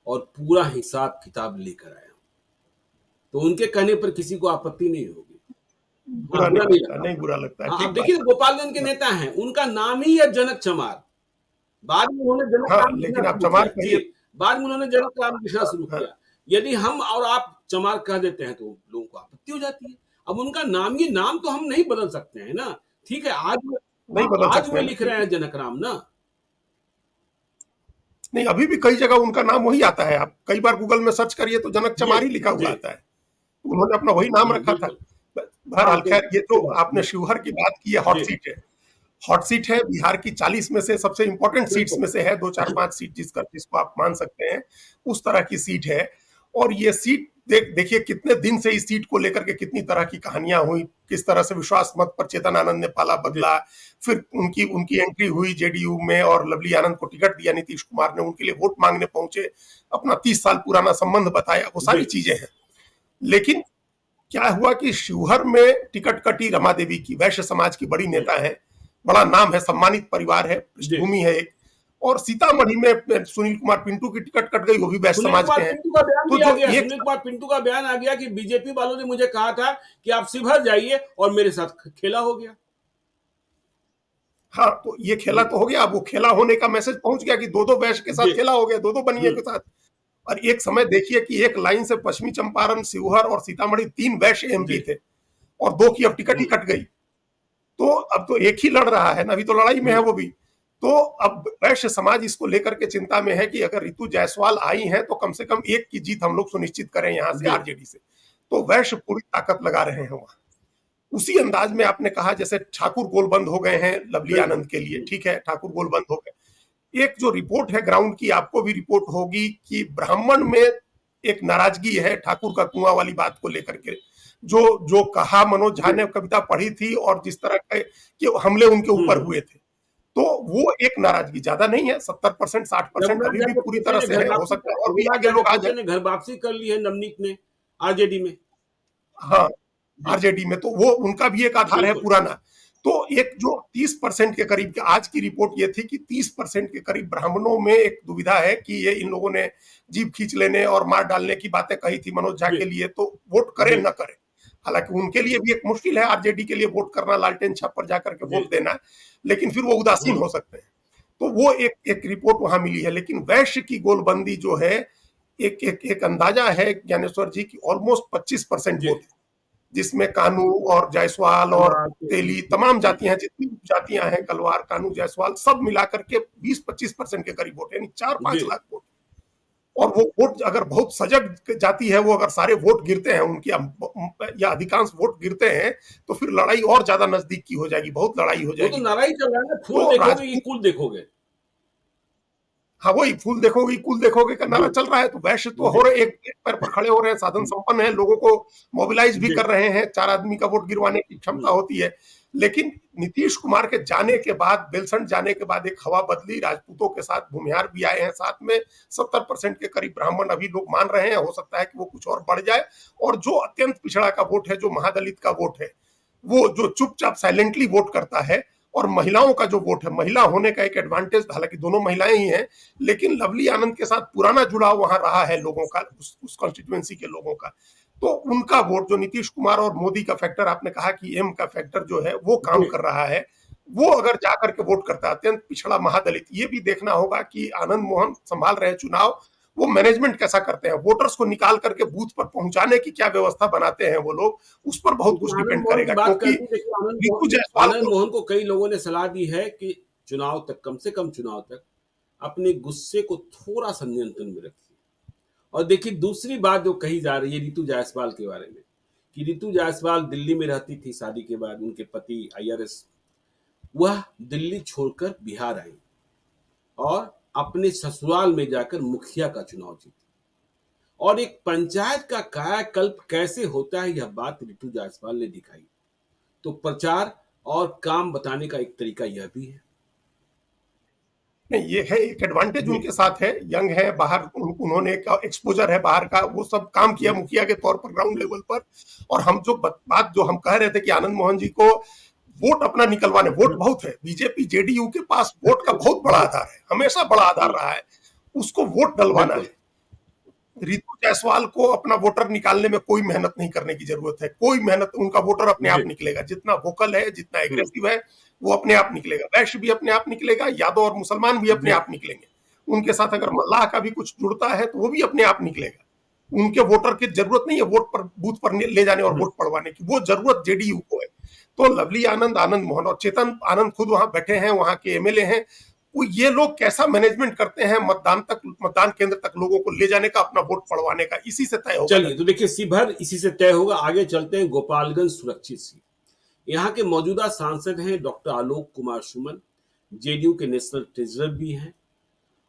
और पूरा हिसाब किताब लेकर आया हूं, तो उनके कहने पर किसी को आपत्ति नहीं होगी। हाँ, बुरा बुरा नहीं नहीं लगता, लगता। नहीं बुरा लगता है, हाँ, ठीक अब बात देखिए गोपालगंज के है। नेता हैं, उनका नाम ही है जनक चमार। बाद में उन्होंने जनक हाँ, राम लिखना लेकिन आप शुरू चमार किया जी। कहिए। बाद में उन्होंने जनक राम लिखना शुरू हाँ, किया। यदि हम और आप चमार कह देते हैं तो लोगों को आपत्ति हो जाती है। अब उनका नाम, ये नाम तो हम नहीं बदल सकते हैं ना। ठीक है, आज नहीं बदल आज सकते वे हैं ना, लिख रहे बिल्कुल। हैं जनक राम ना। नहीं, अभी भी कई जगह उनका नाम वही आता है, आप कई बार गूगल में सर्च करिए तो जनक जी चमार ही लिखा हुआ जी। आता है। उन्होंने अपना वही नाम रखा था। बिल्कुल। हाँ, बहरहाल तो खैर, ये जो आपने शिवहर की बात की है, हॉट जी सीट है। हॉट सीट है, बिहार की 40 में से सबसे इंपॉर्टेंट सीट्स बिल्कुल। में से है, 2 4 5 सीट जिसको आप मान सकते हैं, उस तरह की सीट है। और ये सीट देखिए कितने दिन से इस सीट को लेकर के कितनी तरह की कहानियां हुई, किस तरह से विश्वास मत पर चेतन आनंद ने पाला जी बदला, फिर उनकी उनकी एंट्री हुई जेडीयू में और लवली आनंद को टिकट दिया नीतीश कुमार ने, उनके लिए वोट मांगने पहुंचे, अपना 30 साल पुराना संबंध बताया, वो जी सारी चीजें हैं। लेकिन क्या हुआ कि शिवहर में टिकट कटी रमा देवी की, वैश्य समाज की बड़ी जी नेता है, बड़ा नाम है, सम्मानित परिवार है, जी। पृष्ठभूमि है एक। और सीतामढ़ी में सुनील कुमार पिंटू की टिकट कट गई, वो भी वैश्य सुनील समाज कुमार के हैं। पिंटू का बयान तो भी आ जो गया, एक, सुनील कुमार पिंटू का बयान आ गया कि बीजेपी वालों ने मुझे कहा था कि आप शिवहर जाइए, और मेरे साथ खेला हो गया। हाँ, तो ये खेला जी तो हो गया, अब वो खेला होने का मैसेज पहुंच गया कि दो दो वैश्य के जी। साथ खेला हो गया, दो दो बनिए के साथ। और एक समय देखिए कि एक लाइन से पश्चिमी चंपारण, शिवहर और सीतामढ़ी 3 वैश्य एमपी जी थे, और 2 की अब टिकट ही कट गई। तो अब तो एक ही लड़ रहा है ना, अभी तो लड़ाई में है वो भी। तो अब वैश्य समाज इसको लेकर के चिंता में है कि अगर रितु जायसवाल आई हैं तो कम से कम एक की जीत हम लोग सुनिश्चित करें यहां से जी आरजेडी से। तो वैश्य पूरी ताकत लगा रहे हैं वहां। उसी अंदाज में आपने कहा जैसे ठाकुर गोलबंद हो गए हैं लवली आनंद के लिए, ठीक है, ठाकुर गोलबंद हो गए। एक जो रिपोर्ट है ग्राउंड की, आपको भी रिपोर्ट होगी कि ब्राह्मण में एक नाराजगी है ठाकुर का कुआं वाली बात को लेकर के। जो जो कहा मनोज झा जी ने कविता पढ़ी थी और जिस तरह के कि हमले उनके ऊपर हुए थे, तो वो एक नाराजगी, ज्यादा नहीं है, 70% 60% रघुनाथ अभी भी पूरी तरह जयप्रकाश से है, हो सकता है और भी आगे लोग आ जाए। ने घर वापसी कर ली है, नवनीत ने आरजेडी में। हाँ, जी आरजेडी में तो वो उनका भी एक आधार है बिल्कुल। पुराना। तो एक जो 30% के करीब, आज की रिपोर्ट ये थी कि 30% के करीब ब्राह्मणों में एक दुविधा है कि ये इन लोगों ने जीभ खींच लेने और मार डालने की बातें कही थी मनोज झा जी के लिए, तो वोट करें जी न करें। हालांकि उनके लिए भी एक मुश्किल है आरजेडी के लिए वोट करना, लालटेन छाप पर जाकर के जी वोट देना, लेकिन फिर वो उदासीन हो सकते हैं। तो वो एक एक रिपोर्ट वहां मिली है। लेकिन वैश्य की गोलबंदी जो है, एक अंदाजा है ज्ञानेश्वर जी की ऑलमोस्ट 25% जी। वोट है, जिसमें कानू और जायसवाल और तलवार के तेली, तमाम जातियां, जितनी जातियां हैं, कलवार, कानू, जायसवाल, सब मिलाकर के 20-25% के करीब वोट, यानी 4-5 लाख वोट। और वो वोट अगर बहुत सजग जाती है, वो अगर सारे वोट गिरते हैं उनकी या अधिकांश वोट गिरते हैं, तो फिर लड़ाई और ज्यादा नजदीक की हो जाएगी, बहुत लड़ाई हो वो तो जाएगी। नारा ही चल रहा है ना, फूल तो देखोगे कि राजपूत, कुल देखोगे। हाँ वही फूल देखोगे कुल देखोगे का नारा जी चल रहा है, तो वैश्य तो हो जी रहे, एक पैर पर खड़े हो रहे हैं, साधन संपन्न है, लोगों को मोबिलाइज भी जी कर रहे हैं, 4 आदमी का वोट गिरवाने की क्षमता हम्म, होती है। लेकिन नीतीश कुमार के जाने के बाद, बेलसंड जाने के बाद एक हवा बदली, राजपूतों के साथ भूमिहार भी आए हैं साथ में, 70% के करीब ब्राह्मण अभी लोग मान रहे हैं, हो सकता है कि वो कुछ और बढ़ जाए। और जो अत्यंत पिछड़ा का वोट है, जो महादलित का वोट है, वो जो चुपचाप साइलेंटली वोट करता है, और महिलाओं का जो वोट है, महिला होने का एक एडवांटेज, हालांकि दोनों महिलाएं ही हैं, लेकिन लवली आनंद के साथ पुराना जुड़ाव वहां रहा है लोगों का, उस कॉन्स्टिट्यूएंसी के लोगों का। तो उनका वोट जो नीतीश कुमार और मोदी का फैक्टर, आपने कहा कि एम का फैक्टर जो है वो काम जी कर रहा है, वो अगर जाकर के वोट करता है, अत्यंत पिछड़ा महादलित, ये भी देखना होगा कि आनंद मोहन संभाल रहे हैं चुनाव, वो मैनेजमेंट कैसा करते हैं, वोटर्स को निकाल करके बूथ पर पहुंचाने की क्या व्यवस्था बनाते हैं वो लोग, उस पर बहुत लेकिन कुछ आनंद डिपेंड मोहन की करेगा। बात क्योंकि करते हैं, देखिए रितु जायसवाल आनंद को, मोहन को कई लोगों ने सलाह दी है कि चुनाव तक, कम से कम चुनाव तक अपने गुस्से को थोड़ा सा नियंत्रण में रखिए। और देखिए दूसरी बात जो कही जा रही है रितु जायसवाल के बारे में, कि रितु जायसवाल दिल्ली में रहती थी, शादी के बाद उनके पति आईआरएस, वह दिल्ली छोड़कर बिहार आई और अपने ससुराल में जाकर मुखिया का चुनाव जीती। और एक पंचायत का कायाकल्प कैसे होता है, यह बात रितु जायसवाल ने दिखाई। तो प्रचार और काम बताने का एक तरीका यह भी है। नहीं ये है एक एडवांटेज जी उनके साथ है, यंग है, बाहर उन्होंने एक एक्सपोजर है बाहर का, वो सब काम किया जी मुखिया के तौर पर ग्राउंड लेवल पर। और हम जो बात जो हम कह रहे थे कि आनंद मोहन जी को वोट अपना निकलवाने, वोट बहुत है, बीजेपी जेडीयू के पास वोट का बहुत बड़ा जी आधार है, हमेशा बड़ा आधार रहा है, उसको वोट डलवाना बिल्कुल है। रितु जायसवाल को अपना वोटर निकालने में कोई मेहनत नहीं करने की जरूरत है, कोई मेहनत, उनका वोटर अपने आप जी निकलेगा, जितना वोकल है, जितना हम्म, एग्रेसिव है, वो अपने आप निकलेगा, वैश्य भी अपने आप निकलेगा, यादव और मुसलमान भी अपने जी आप निकलेंगे। उनके साथ अगर मल्लाह का भी कुछ जुड़ता है तो वो भी अपने आप निकलेगा। उनके वोटर की जरूरत नहीं है वोट पर, बूथ पर ले जाने और हम्म, वोट पड़वाने की, वो जरूरत जेडीयू को है। तो लवली आनंद, आनंद मोहन और चेतन आनंद खुद वहां बैठे हैं, वहां के एमएलए हैं, वो ये लोग कैसा मैनेजमेंट करते हैं मतदान तक, मतदान केंद्र तक लोगों को ले जाने का, अपना वोट पड़वाने का, इसी से तय होगा चलिए तो नतीजा। देखिए सी भर इसी से तय होगा। आगे चलते हैं गोपालगंज सुरक्षित सीट। यहाँ के मौजूदा सांसद हैं डॉक्टर आलोक कुमार सुमन, जेडीयू के नेशनल ट्रेजरर भी हैं।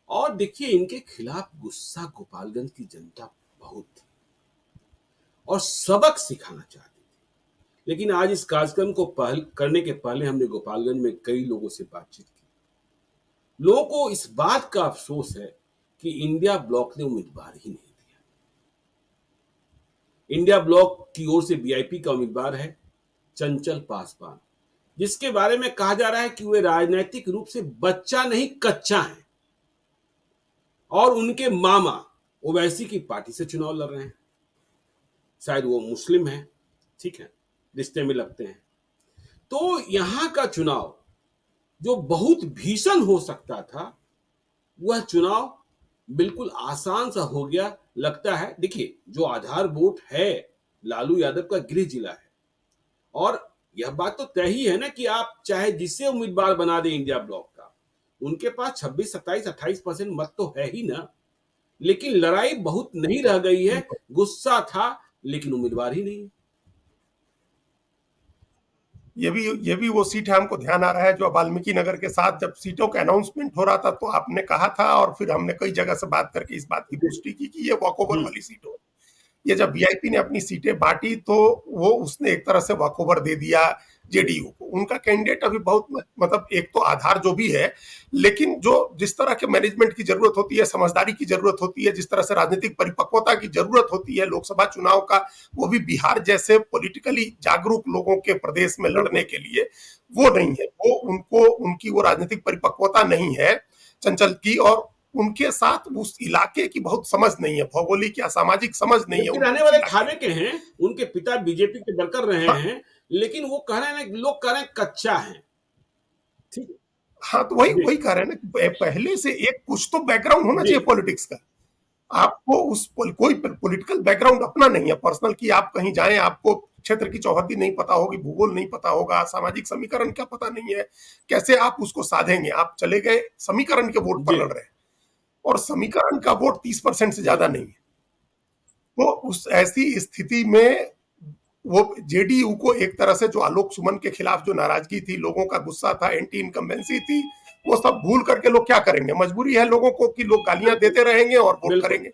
और देखिए इनके खिलाफ गुस्सा गोपालगंज की जनता बहुत थी और सबक सिखाना चाहती थी। लेकिन आज इस कार्यक्रम को पहल करने के पहले हमने गोपालगंज में कई लोगों से बातचीत की। लोगों को इस बात का अफसोस है कि इंडिया ब्लॉक ने उम्मीदवार ही नहीं दिया। इंडिया ब्लॉक की ओर से वीआईपी का उम्मीदवार है चंचल पासवान, जिसके बारे में कहा जा रहा है कि वे राजनीतिक रूप से बच्चा नहीं कच्चा है। और उनके मामा ओवैसी की पार्टी से चुनाव लड़ रहे हैं, शायद वो मुस्लिम है, ठीक है, रिश्ते में लगते हैं। तो यहां का चुनाव जो बहुत भीषण हो सकता था, वह चुनाव बिल्कुल आसान सा हो गया लगता है। देखिए जो आधार वोट है लालू यादव का गृह जिला है, और यह बात तो तय ही है ना कि आप चाहे जिसे उम्मीदवार बना दें इंडिया ब्लॉक का, उनके पास 26, 27, 28% मत तो है ही ना। लेकिन लड़ाई बहुत नहीं रह गई है, गुस्सा था लेकिन उम्मीदवार ही नहीं। ये भी वो सीट है, हमको ध्यान आ रहा है, जो वाल्मीकि नगर के साथ जब सीटों का अनाउंसमेंट हो रहा था, तो आपने कहा था और फिर हमने कई जगह से बात करके इस बात की जी पुष्टि की कि ये वॉकओवर हम्म, वाली सीट हो। ये जब वीआईपी ने अपनी सीटें बांटी, तो वो उसने एक तरह से वॉकओवर दे दिया जेडीयू को। उनका कैंडिडेट अभी बहुत, मतलब एक तो आधार जो भी है, लेकिन जो जिस तरह के मैनेजमेंट की जरूरत होती है, समझदारी की जरूरत होती है, जिस तरह से राजनीतिक परिपक्वता की जरूरत होती है लोकसभा चुनाव का, वो भी बिहार जैसे पॉलिटिकली जागरूक लोगों के प्रदेश में लड़ने बिल्कुल के लिए, वो नहीं है। वो उनको, उनकी वो राजनीतिक परिपक्वता नहीं है चंचल की, और उनके साथ उस इलाके की बहुत समझ नहीं है, भौगोलिक या सामाजिक समझ नहीं है जबकि उनको रहने उस वाले इलाके थाने की। के हैं, उनके पिता बीजेपी के वर्कर रहे हाँ, हैं, लेकिन वो कह रहे हैं, लोग कह रहे हैं कच्चा है। ठीक है। हाँ, तो वही जी वही कह रहे हैं ना कि पहले से एक कुछ तो बैकग्राउंड होना जी चाहिए पॉलिटिक्स का। आपको उस कोई पॉलिटिकल बैकग्राउंड अपना नहीं है पर्सनल, की आप कहीं जाएं, आपको क्षेत्र की चौहद्दी नहीं पता होगी, भूगोल नहीं पता होगा, सामाजिक समीकरण क्या पता नहीं है, कैसे आप उसको साधेंगे। आप चले गए समीकरण के वोट पर जी लड़ रहे हैं, और समीकरण का वोट 30% से जी ज्यादा नहीं है। तो उस ऐसी स्थिति में वो जेडीयू को एक तरह से, जो आलोक सुमन के खिलाफ जो नाराजगी थी, लोगों का गुस्सा था, एंटी इनकम्बेंसी थी, वो सब भूल करके लोग क्या करेंगे, मजबूरी है लोगों को कि लोग गालियां बिल्कुल देते रहेंगे और वोट बिल्कुल करेंगे।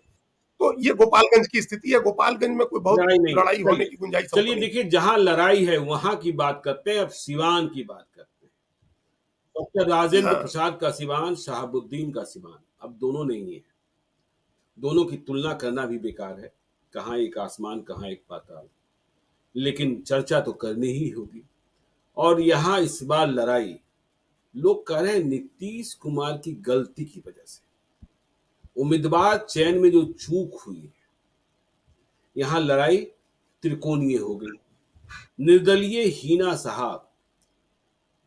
तो ये गोपालगंज की स्थिति है, गोपालगंज में कोई बहुत लड़ाई नहीं है। लड़ाई होने चलिए की गुंजाइश हमको चलिए नहीं। देखिए, जहां लड़ाई है वहां की बात करते हैं, अब सिवान की बात करते हैं। डॉक्टर राजेंद्र हाँ, प्रसाद का सिवान, शहाबुद्दीन का सिवान, अब दोनों नहीं है। दोनों की तुलना करना भी बेकार है। कहाँ एक आसमान, कहाँ एक पाताल। लेकिन चर्चा तो करनी ही होगी। और यहाँ इस बार लड़ाई, लोग कह रहे हैं नीतीश कुमार की गलती की वजह से, उम्मीदवार चयन में जो चूक हुई है, यहाँ लड़ाई त्रिकोणीय हो गई। निर्दलीय हीना साहब,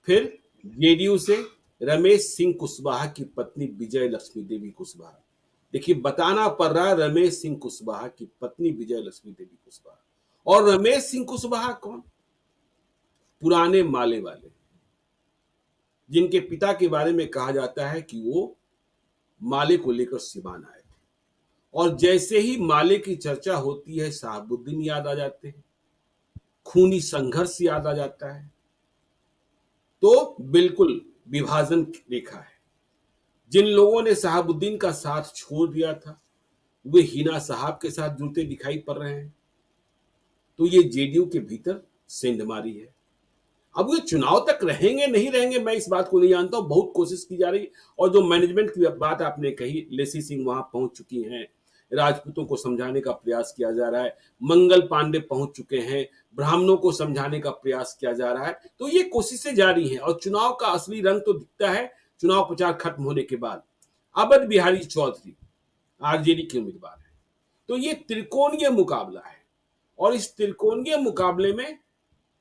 फिर जेडीयू से रमेश सिंह कुशवाहा की पत्नी विजय लक्ष्मी देवी कुशवाहा। देखिए, बताना पड़ रहा है रमेश सिंह कुशवाहा की पत्नी विजय लक्ष्मी देवी कुशवाहा। और रमेश सिंह कुशवाहा कौन? पुराने माले वाले, जिनके पिता के बारे में कहा जाता है कि वो माले को लेकर सिवान आए थे। और जैसे ही माले की चर्चा होती है, शहाबुद्दीन याद आ जाते हैं, खूनी संघर्ष याद आ जाता है। तो बिल्कुल विभाजन रेखा है। जिन लोगों ने शहाबुद्दीन का साथ छोड़ दिया था, वे हिना साहब के साथ जुड़ते दिखाई पड़ रहे हैं। तो ये जेडीयू के भीतर सेंधमारी है। अब ये चुनाव तक रहेंगे नहीं रहेंगे, मैं इस बात को नहीं जानता हूं। बहुत कोशिश की जा रही। और जो मैनेजमेंट की बात आपने कही, लेसी सिंह वहां पहुंच चुकी हैं, राजपूतों को समझाने का प्रयास किया जा रहा है, मंगल पांडे पहुंच चुके हैं, ब्राह्मणों को समझाने का प्रयास किया जा रहा है। तो ये कोशिशें जारी हैं और चुनाव का असली रंग तो दिखता है चुनाव प्रचार खत्म होने के बाद। अवध बिहारी चौधरी आरजेडी के उम्मीदवार है। तो ये त्रिकोणीय मुकाबला है। और इस त्रिकोणीय मुकाबले में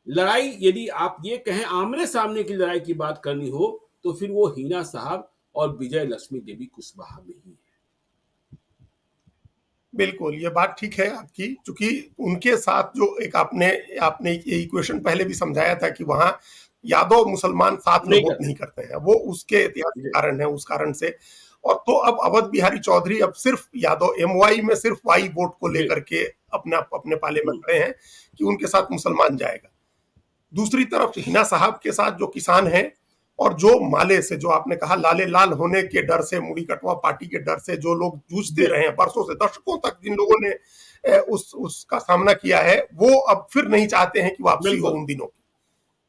लड़ाई, यदि आप ये कहें आमने सामने की लड़ाई की बात करनी हो, तो फिर वो हीना साहब और विजय लक्ष्मी देवी कुशवाहा में ही है। बिल्कुल, ये बात ठीक है आपकी, चूंकि उनके साथ जो एक आपने आपने ये इक्वेशन पहले भी समझाया था कि वहां यादव मुसलमान साथ में नहीं वोट करते। नहीं करते हैं, वो उसके ऐतिहासिक जी कारण है, उस कारण से। और तो अब अवध बिहारी चौधरी अब सिर्फ यादव एमवाई में सिर्फ वाई वोट को जी। लेकर के अपने अपने पाले में हम्म, खड़े हैं कि उनके साथ मुसलमान जाएगा। दूसरी तरफ हिना साहब के साथ जो किसान हैं और जो माले से, जो आपने कहा लाले लाल होने के डर से, मुड़ी कटवा पार्टी के डर से जो लोग जूझते जी रहे हैं बरसों से, दशकों तक जिन लोगों ने उसका सामना किया है, वो अब फिर नहीं चाहते हैं कि वापसी हो बिल्कुल। उन दिनों की।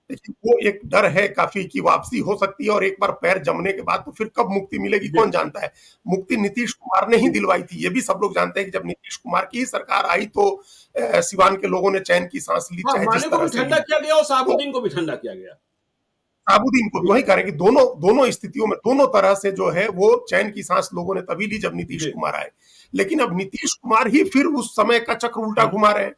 लेकिन वो एक डर है काफी कि वापसी हो सकती है, और एक बार पैर जमने के बाद तो फिर कब मुक्ति मिलेगी जी कौन जानता है। मुक्ति नीतीश कुमार ने ही जी। दिलवाई थी, ये भी सब लोग जानते हैं कि जब नीतीश कुमार की ही सरकार आई तो सिवान के लोगों ने चैन की सांस ली, हाँ, चाहे माले जिस को तरह भी से ठंडा ली। किया गया और तो शहाबुद्दीन को भी ठंडा किया गया। साबुद्दीन को भी जी वही कह रहे हैं कि दोनों दोनों स्थितियों में दोनों तरह से जो है वो चैन की सांस लोगों ने तभी ली जब नीतीश जी। कुमार आए। लेकिन अब नीतीश कुमार ही फिर उस समय का चक्र उल्टा हाँ, घुमा रहे हैं।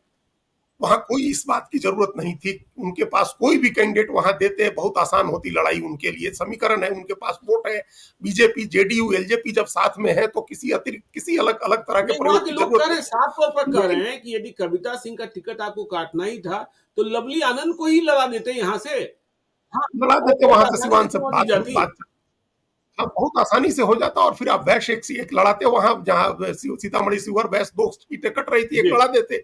वहां कोई इस बात की जरूरत नहीं थी, उनके पास कोई भी कैंडिडेट वहां देते, बहुत आसान होती लड़ाई उनके लिए। समीकरण है, उनके पास वोट है, बीजेपी जेडीयू एलजेपी जब साथ में है तो किसी अतिरिक्त किसी अलग अलग तरह के नहीं, वहां प्रयोग के की लोग जरूरत कह रहे नहीं हैं, है। साफ तौर पर कह लेकिन रहे हैं कि यदि कविता सिंह का टिकट आपको काटना ही था, तो लवली आनंद को ही लड़ा देते यहाँ से। हाँ, लड़ा और देते बहुत वहां से, आसानी सिवान से से चुनौती बात जाती। बात हाँ, बहुत आसानी से हो जाता। और फिर आप वैश एक लड़ाते, वहां जहां सीतामढ़ी सीवर वैश दो सीटें कट रही थी, एक जी लड़ा देते।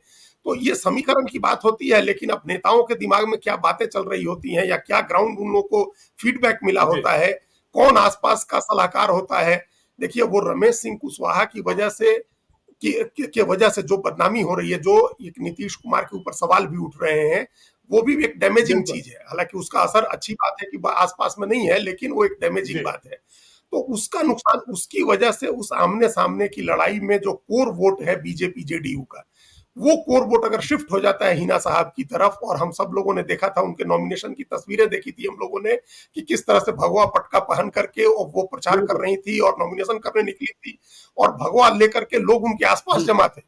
तो ये समीकरण की बात होती है, लेकिन अब नेताओं के दिमाग में क्या बातें चल रही होती हैं या क्या ग्राउंड उन लोगों को फीडबैक मिला जी। होता है, कौन आसपास का सलाहकार होता है। देखिए, वो रमेश सिंह कुशवाहा की वजह से की वजह से जो बदनामी हो रही है, जो एक नीतीश कुमार के ऊपर सवाल भी उठ रहे हैं, वो भी एक डैमेजिंग बिल्कुल। चीज है। हालांकि उसका असर, अच्छी बात है कि आसपास में नहीं है, लेकिन वो एक डैमेजिंग जी बात है। तो उसका नुकसान उसकी वजह से, उस आमने सामने की लड़ाई में जो कोर वोट है बीजेपी जेडीयू का, वो कोर वोट अगर शिफ्ट हो जाता है हिना साहब की तरफ, और हम सब लोगों ने देखा था उनके नॉमिनेशन की तस्वीरें देखी थी हम लोगों ने कि किस तरह से भगवा पटका पहन करके वो प्रचार कर बिल्कुल। रही थी और नॉमिनेशन करने निकली थी, और भगवा लेकर के लोग उनके आसपास जमा थे।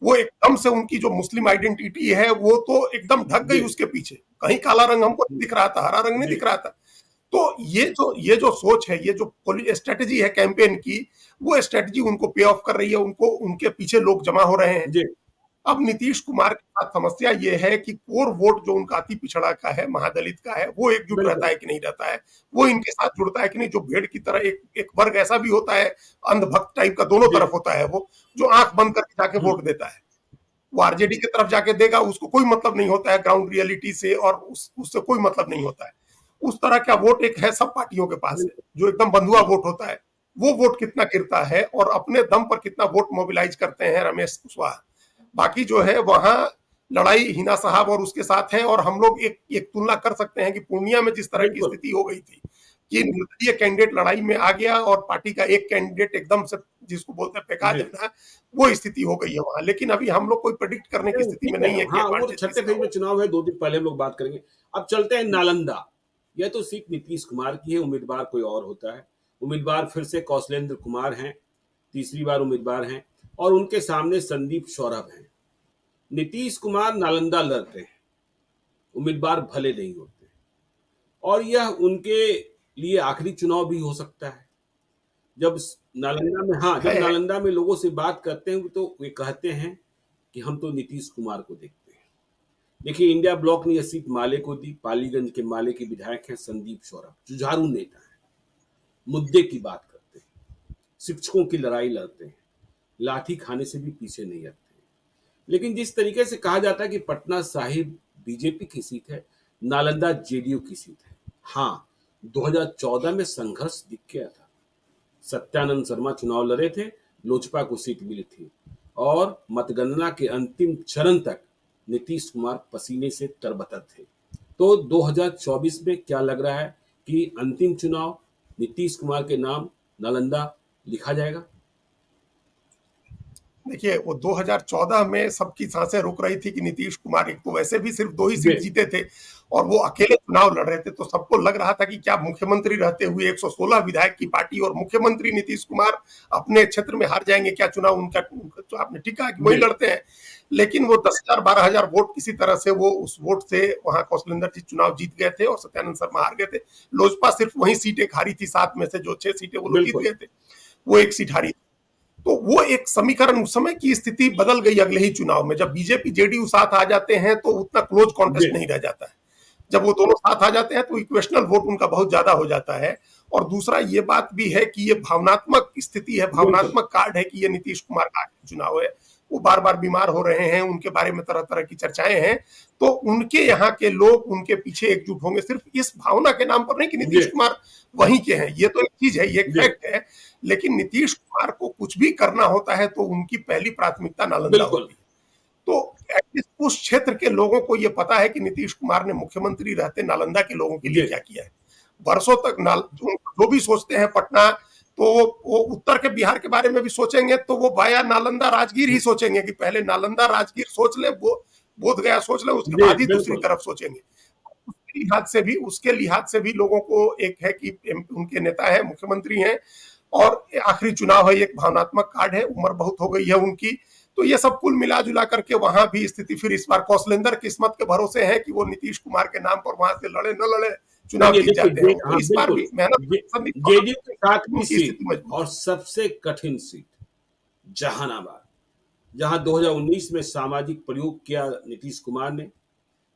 वो एकदम से उनकी जो मुस्लिम आइडेंटिटी है वो तो एकदम ढक गई जी उसके पीछे। कहीं काला रंग हमको नहीं दिख रहा था, हरा रंग नहीं जी दिख रहा था। तो ये जो सोच है, ये जो स्ट्रेटेजी है कैंपेन की, वो स्ट्रेटेजी उनको पे ऑफ कर रही है, उनको उनके पीछे लोग जमा हो रहे हैं। जी अब नीतीश कुमार के साथ समस्या ये है कि कोर वोट जो उनका अति पिछड़ा का है, महादलित का है, वो एकजुट रहता बिल्कुल। है कि नहीं रहता है, वो इनके साथ जुड़ता है कि नहीं। जो भेड़ की तरह एक एक वर्ग ऐसा भी होता है, अंधभक्त टाइप का, दोनों जी तरफ होता है, वो जो आंख बंद करके जाके हम्म, वोट देता है। वो आरजेडी की तरफ जाके देगा, उसको कोई मतलब नहीं होता है ग्राउंड रियलिटी से, और उससे कोई मतलब नहीं होता है। उस तरह का वोट एक है सब पार्टियों के पास है, जो एकदम बंधुआ वोट होता है। वो वोट कितना गिरता है और अपने दम पर कितना वोट मोबिलाइज करते हैं रमेश कुशवाहा। बाकी जो है वहां लड़ाई हिना साहब और उसके साथ है। और हम लोग एक तुलना कर सकते हैं कि पूर्णिया में जिस तरह की बिल्कुल स्थिति हो गई थी कि निर्दलीय कैंडिडेट लड़ाई में आ गया और पार्टी का एक कैंडिडेट एकदम से जिसको बोलते हैं फेंका जी। जाना, वो स्थिति हो गई है वहां। लेकिन अभी हम लोग कोई प्रेडिक्ट करने की स्थिति ठीक में है, नहीं है कि हाँ, वो तो एडवांटेज छठे किसका फेज में हो। चुनाव है, 2 दिन पहले हम लोग बात करेंगे। अब चलते हैं नालंदा। यह तो सीट नीतीश कुमार की है, उम्मीदवार कोई और होता है। उम्मीदवार फिर से कौशलेंद्र कुमार हैं, तीसरी बार उम्मीदवार हैं और उनके सामने संदीप सौरभ हैं। नीतीश कुमार नालंदा लड़ते हैं, उम्मीदवार भले नहीं होते और यह उनके लिए आखिरी चुनाव भी हो सकता है। जब नालंदा में, हाँ, जब है नालंदा में लोगों से बात करते हैं तो वे कहते हैं कि हम तो नीतीश कुमार को देखते हैं। देखिए, इंडिया ब्लॉक ने यह सीट माले को दी। पालीगंज के माले के विधायक हैं संदीप सौरभ, जुझारू नेता है, मुद्दे की बात करते हैं, शिक्षकों की लड़ाई लड़ते हैं, लाठी खाने से भी पीछे नहीं हटते। लेकिन जिस तरीके से कहा जाता है कि पटना साहिब बीजेपी की सीट है, नालंदा जेडीयू की सीट है। हाँ, 2014 में संघर्ष दिख गया था। सत्यानंद शर्मा चुनाव लड़े थे, लोजपा को सीट मिली थी और मतगणना के अंतिम चरण तक नीतीश कुमार पसीने से तरबतर थे। तो 2024 में क्या लग रहा है कि अंतिम चुनाव नीतीश कुमार के नाम नालंदा लिखा जाएगा? देखिए, वो 2014 में सबकी सांसें रुक रही थी कि नीतीश कुमार, एक तो वैसे भी सिर्फ 2 ही जी, सीट जीते थे और वो अकेले चुनाव लड़ रहे थे, तो सबको लग रहा था कि क्या मुख्यमंत्री रहते हुए 116 विधायक की पार्टी और मुख्यमंत्री नीतीश कुमार अपने क्षेत्र में हार जाएंगे क्या चुनाव? उनका तो आपने ठीक कहा कि वही जी, लड़ते हैं। लेकिन वो 10,000 12,000 वोट किसी तरह से, वो उस वोट से वहां कौशलेंद्र जी चुनाव जीत गए थे और सत्यानंद शर्मा हार गए थे। लोजपा सिर्फ वही सीट एक हारी थी, 7 में से जो 6 सीटें वो लोग जीत बिल्कुल। गए थे, वो एक सीट हारी। तो वो एक समीकरण, उस समय की स्थिति बदल गई अगले ही चुनाव में। जब बीजेपी जेडीयू साथ आ जाते हैं तो उतना क्लोज जी, कॉन्टेस्ट नहीं रह जाता है। जब वो दोनों साथ आ जाते हैं तो इक्वेशनल वोट उनका बहुत ज्यादा हो जाता है। और दूसरा ये बात भी है कि ये भावनात्मक स्थिति है, बिल्कुल। भावनात्मक कार्ड है कि ये नीतीश कुमार का चुनाव है। वो बार बार बीमार हो रहे हैं, उनके बारे में तरह तरह की चर्चाएं हैं, तो उनके यहाँ के लोग उनके पीछे एकजुट होंगे, सिर्फ इस भावना के नाम पर नहीं कि जी, नीतीश कुमार वहीं के हैं। ये तो एक चीज है, ये एक जी, फैक्ट है। लेकिन नीतीश कुमार को कुछ भी करना होता है तो उनकी पहली प्राथमिकता नालंदा बिल्कुल। होती है। तो एटलीस्ट उस क्षेत्र के लोगों को यह पता है कि नीतीश कुमार ने मुख्यमंत्री रहते नालंदा के लोगों के लिए जी, क्या किया है। वर्षों तक जो भी सोचते हैं पटना, तो वो उत्तर के बिहार के बारे में भी सोचेंगे तो वो वाया नालंदा राजगीर ही सोचेंगे कि पहले नालंदा राजगीर सोच ले, बोध गया सोच ले, उसके जी, बाद ही दूसरी बिल्कुल। तरफ सोचेंगे। उसके लिहाज से भी लोगों को एक है कि उनके नेता है, मुख्यमंत्री हैं और आखिरी चुनाव है, एक भावनात्मक कार्ड है, उम्र बहुत हो गई है उनकी। तो ये सब कुल मिला जुला करके वहां भी स्थिति फिर इस बार कौशलेंद्र किस्मत के भरोसे है कि वो नीतीश कुमार के नाम पर वहां से लड़े न लड़े, चुनाव चलिए जीत देखिए, जाते हैं। तो हाँ, इस बार बिल्कुल। भी मेहनत जे संदीप जेडीयू के कौर, सातवीं उनकी सीट स्थिति मजबूत। और सबसे कठिन सीट जहानाबाद, जहां 2019 में सामाजिक प्रयोग किया नीतीश कुमार ने।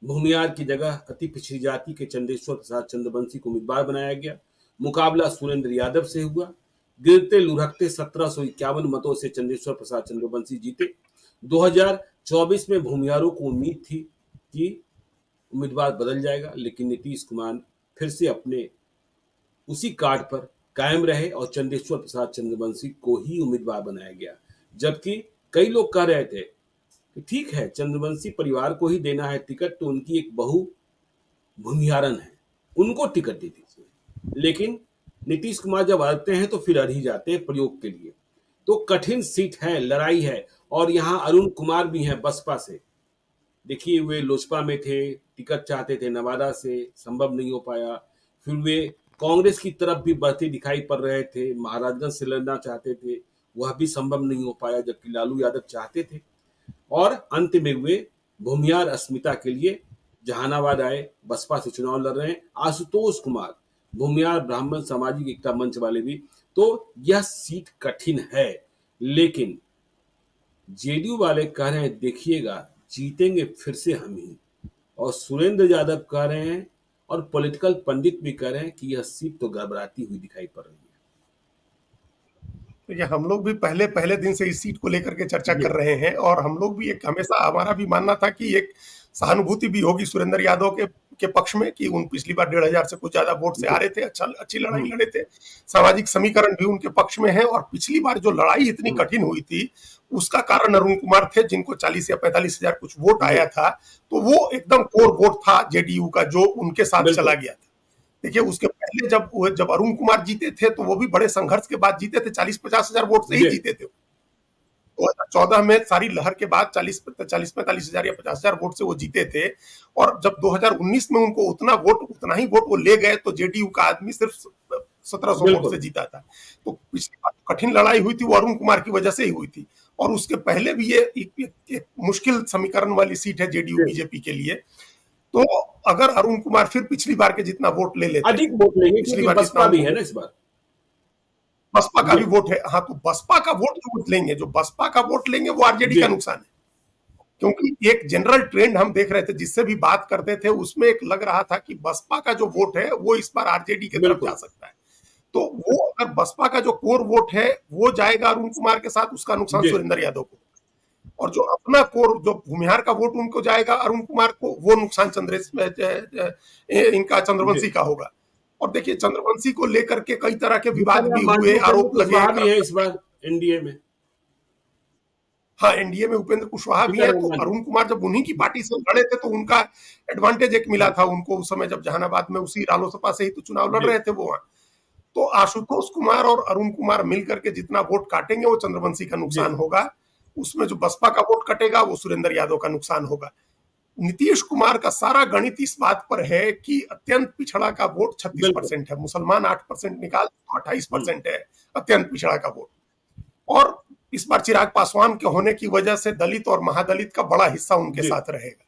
भूमियार की जगह अति पिछड़ी जाति के चंदेश्वर प्रसाद चंद्रवंशी को उम्मीदवार बनाया गया। मुकाबला सुरेंद्र यादव से हुआ। गिरते लुढ़कते 1751 मतों से चंदेश्वर प्रसाद चंद्रवंशी जीते। 2024 में भूमियारों को उम्मीद थी कि उम्मीदवार बदल जाएगा, लेकिन नीतीश कुमार फिर से अपने उसी कार्ड पर कायम रहे और चंदेश्वर प्रसाद चंद्रवंशी को ही उम्मीदवार बनाया गया। जबकि कई लोग कह रहे थे कि ठीक है, चंद्रवंशी परिवार को ही देना है टिकट, तो उनकी एक बहू भूमिहारन है, उनको टिकट दे दीजिए। लेकिन नीतीश कुमार जब आते हैं तो फिर अड़ ही जाते हैं प्रयोग के लिए। तो कठिन सीट है, लड़ाई है और यहाँ अरुण कुमार भी हैं बसपा से। देखिए, वे लोजपा में थे, टिकट चाहते थे नवादा से, संभव नहीं हो पाया। फिर वे कांग्रेस की तरफ भी बढ़ते दिखाई पड़ रहे थे, महाराजगंज से लड़ना चाहते थे, वह भी संभव नहीं हो पाया, जबकि लालू यादव चाहते थे। और अंत में वे भूमियार अस्मिता के लिए जहानाबाद आए, बसपा से चुनाव लड़ रहे हैं आशुतोष कुमार, भूमियार ब्राह्मण सामाजिक एकता मंच वाले भी। तो यह सीट कठिन है, लेकिन जेडीयू वाले कह रहे हैं देखिएगा जीतेंगे फिर से हम ही। और सुरेंद्र यादव कह रहे हैं और पॉलिटिकल पंडित भी कह रहे हैं कि यह सीट तो गड़बड़ाती हुई दिखाई पड़ रही तो ये हम लोग भी पहले पहले दिन से इस सीट को लेकर के चर्चा है। कर जी, रहे हैं और हम लोग भी एक, हमेशा हमारा भी मानना था कि एक सहानुभूति भी होगी सुरेंद्र यादव के के पक्ष में कि उन पिछली बार 1,500 से कुछ ज्यादा वोट से आ रहे थे, अच्छी लड़ाई हम्म, लड़े थे। सामाजिक समीकरण भी उनके पक्ष में है, और पिछली बार जो लड़ाई इतनी हम्म, कठिन हुई थी उसका कारण अरुण कुमार थे, जिनको 40 या 45 हजार कुछ वोट जी, आया था। तो वो एकदम कोर वोट था जेडीयू का, जो उनके साथ चला बिल्कुल, गया था। देखिए, उसके पहले जब अरुण कुमार जीते थे तो वो भी बड़े संघर्ष के बाद जीते थे, 40-50 हजार वोट से ही जी, जीते थे। 2014 में सारी लहर के बाद 40-45 हजार या 50 हजार वोट से वो जीते थे। और जब 2019 में उनको उतना ही वोट वो ले गए, तो जेडीयू का आदमी सिर्फ 1700 वोट से बिल्कुल, जीता था। तो पिछली बार कठिन लड़ाई हुई थी वो अरुण कुमार की वजह से ही हुई थी। और उसके पहले भी ये एक मुश्किल समीकरण वाली सीट है जेडीयू जी। बीजेपी के लिए। तो अगर अरुण कुमार फिर पिछली बार के जितना वोट ले लेते अधिक हैं, वोट लेंगे पिछली क्योंकि बार जितना बसपा भी उनको है ना इस बार। बसपा का जी, भी वोट है। हाँ, तो बसपा का वोट जो लेंगे, जो बसपा का वोट लेंगे, वो आरजेडी जी, का नुकसान है। क्योंकि एक जनरल ट्रेंड हम देख रहे थे, जिससे भी बात करते थे, उसमें एक लग रहा था कि बसपा का जो वोट है वो इस बार आरजेडी की तरफ जा बिल्कुल, सकता है। तो वो अगर बसपा का जो कोर वोट है वो जाएगा अरुण कुमार के साथ, उसका नुकसान जी, सुरेंद्र यादव को। और जो अपना कोर, जो भूमिहार का वोट उनको जाएगा अरुण कुमार को, वो नुकसान इनका जी। चंद्रवंशी का होगा। और देखिए, चंद्रवंशी को लेकर के कई तरह के जितना विवाद में भी हुए, मानसून उपेंद्र आरोप लगे, कुशवाहा भी है इस करप्शन। बार एनडीए में। हाँ, एनडीए में उपेंद्र कुशवाहा भी कितना है। तो रहमान अरुण कुमार जब उन्हीं की पार्टी से लड़े थे तो उनका एडवांटेज एक मिला था उनको उस समय, जब जहानाबाद में उसी रालोसपा से ही तो चुनाव लड़ जी, रहे थे वो वहां। तो आशुतोष कुमार और अरुण कुमार मिलकर के जितना वोट काटेंगे वो चंद्रवंशी का जी, नुकसान होगा। उसमें जो बसपा का वोट कटेगा वो सुरेंद्र यादव का नुकसान होगा। नीतीश कुमार का सारा गणित इस बात पर है कि अत्यंत पिछड़ा का वोट बिल्कुल। 36% है, मुसलमान 8% निकाल तो हुँ, 28% है अत्यंत पिछड़ा का वोट। और इस बार चिराग पासवान के होने की वजह से दलित और महादलित का बड़ा हिस्सा उनके जी, साथ रहेगा।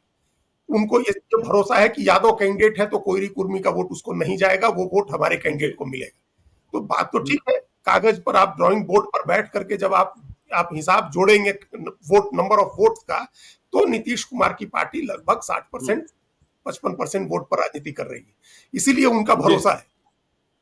उनको ये भरोसा है कि यादव कैंडिडेट है तो कोयरी कुर्मी का वोट उसको नहीं जाएगा, वो वोट हमारे कैंडिडेट जी, को मिलेगा। तो बात तो हुँ, ठीक है, कागज पर आप ड्राइंग बोर्ड पर बैठ करके जब आप हिसाब जोड़ेंगे वोट, नंबर ऑफ वोट्स का, तो नीतीश कुमार की पार्टी लगभग हुँ, 60%, 55% वोट पर राजनीति कर रही है। इसीलिए उनका जी, भरोसा है।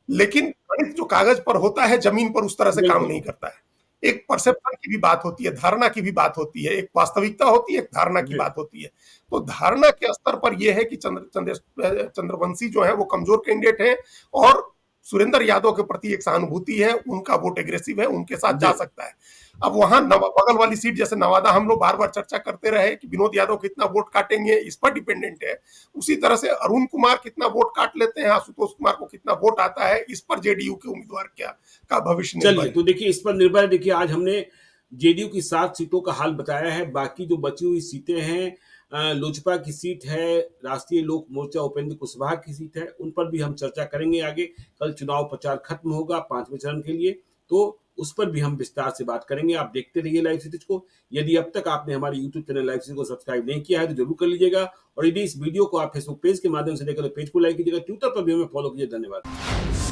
लेकिन गणित जो कागज पर होता है, जमीन पर उस तरह से काम बिल्कुल, नहीं करता है। एक परसेप्शन की भी बात होती है, धारणा की भी बात होती है, एक वास्तविकता होती है, एक धारणा की जी, बात होती है। तो धारणा के स्तर पर यह है कि चंद्रवंशी जो है वो कमजोर कैंडिडेट है, और सुरेंद्र यादव के प्रति एक सहानुभूति है, उनका वोट एग्रेसिव है, उनके साथ जी, जा सकता है। अब वहां बगल वाली सीट जैसे नवादा, हम लोग बार बार चर्चा करते रहे कि विनोद यादव कितना वोट काटेंगे, इस पर डिपेंडेंट है। उसी तरह से अरुण कुमार कितना वोट काट लेते हैं, आशुतोष कुमार को कितना वोट आता है, इस पर जेडीयू के उम्मीदवार क्या का भविष्य निर्भर चलिए, है। तो देखिए इस पर निर्भर है। देखिए आज हमने जेडीयू की 7 सीटों का हाल बताया है, बाकी जो बची हुई सीटें हैं लोजपा की सीट है, राष्ट्रीय लोक मोर्चा उपेंद्र कुशवाहा की सीट है, उन पर भी हम चर्चा करेंगे आगे। कल चुनाव प्रचार खत्म होगा 5वें चरण के लिए, तो उस पर भी हम विस्तार से बात करेंगे। आप देखते रहिए लाइव सिटीज को। यदि अब तक आपने हमारे यूट्यूब चैनल लाइव सिटीज को सब्सक्राइब नहीं किया है तो जरूर कर लीजिएगा, और यदि इस वीडियो को आप फेसबुक पेज के माध्यम से देखकर तो पेज को लाइक कीजिएगा, ट्विटर पर भी हमें फॉलो कीजिए। धन्यवाद।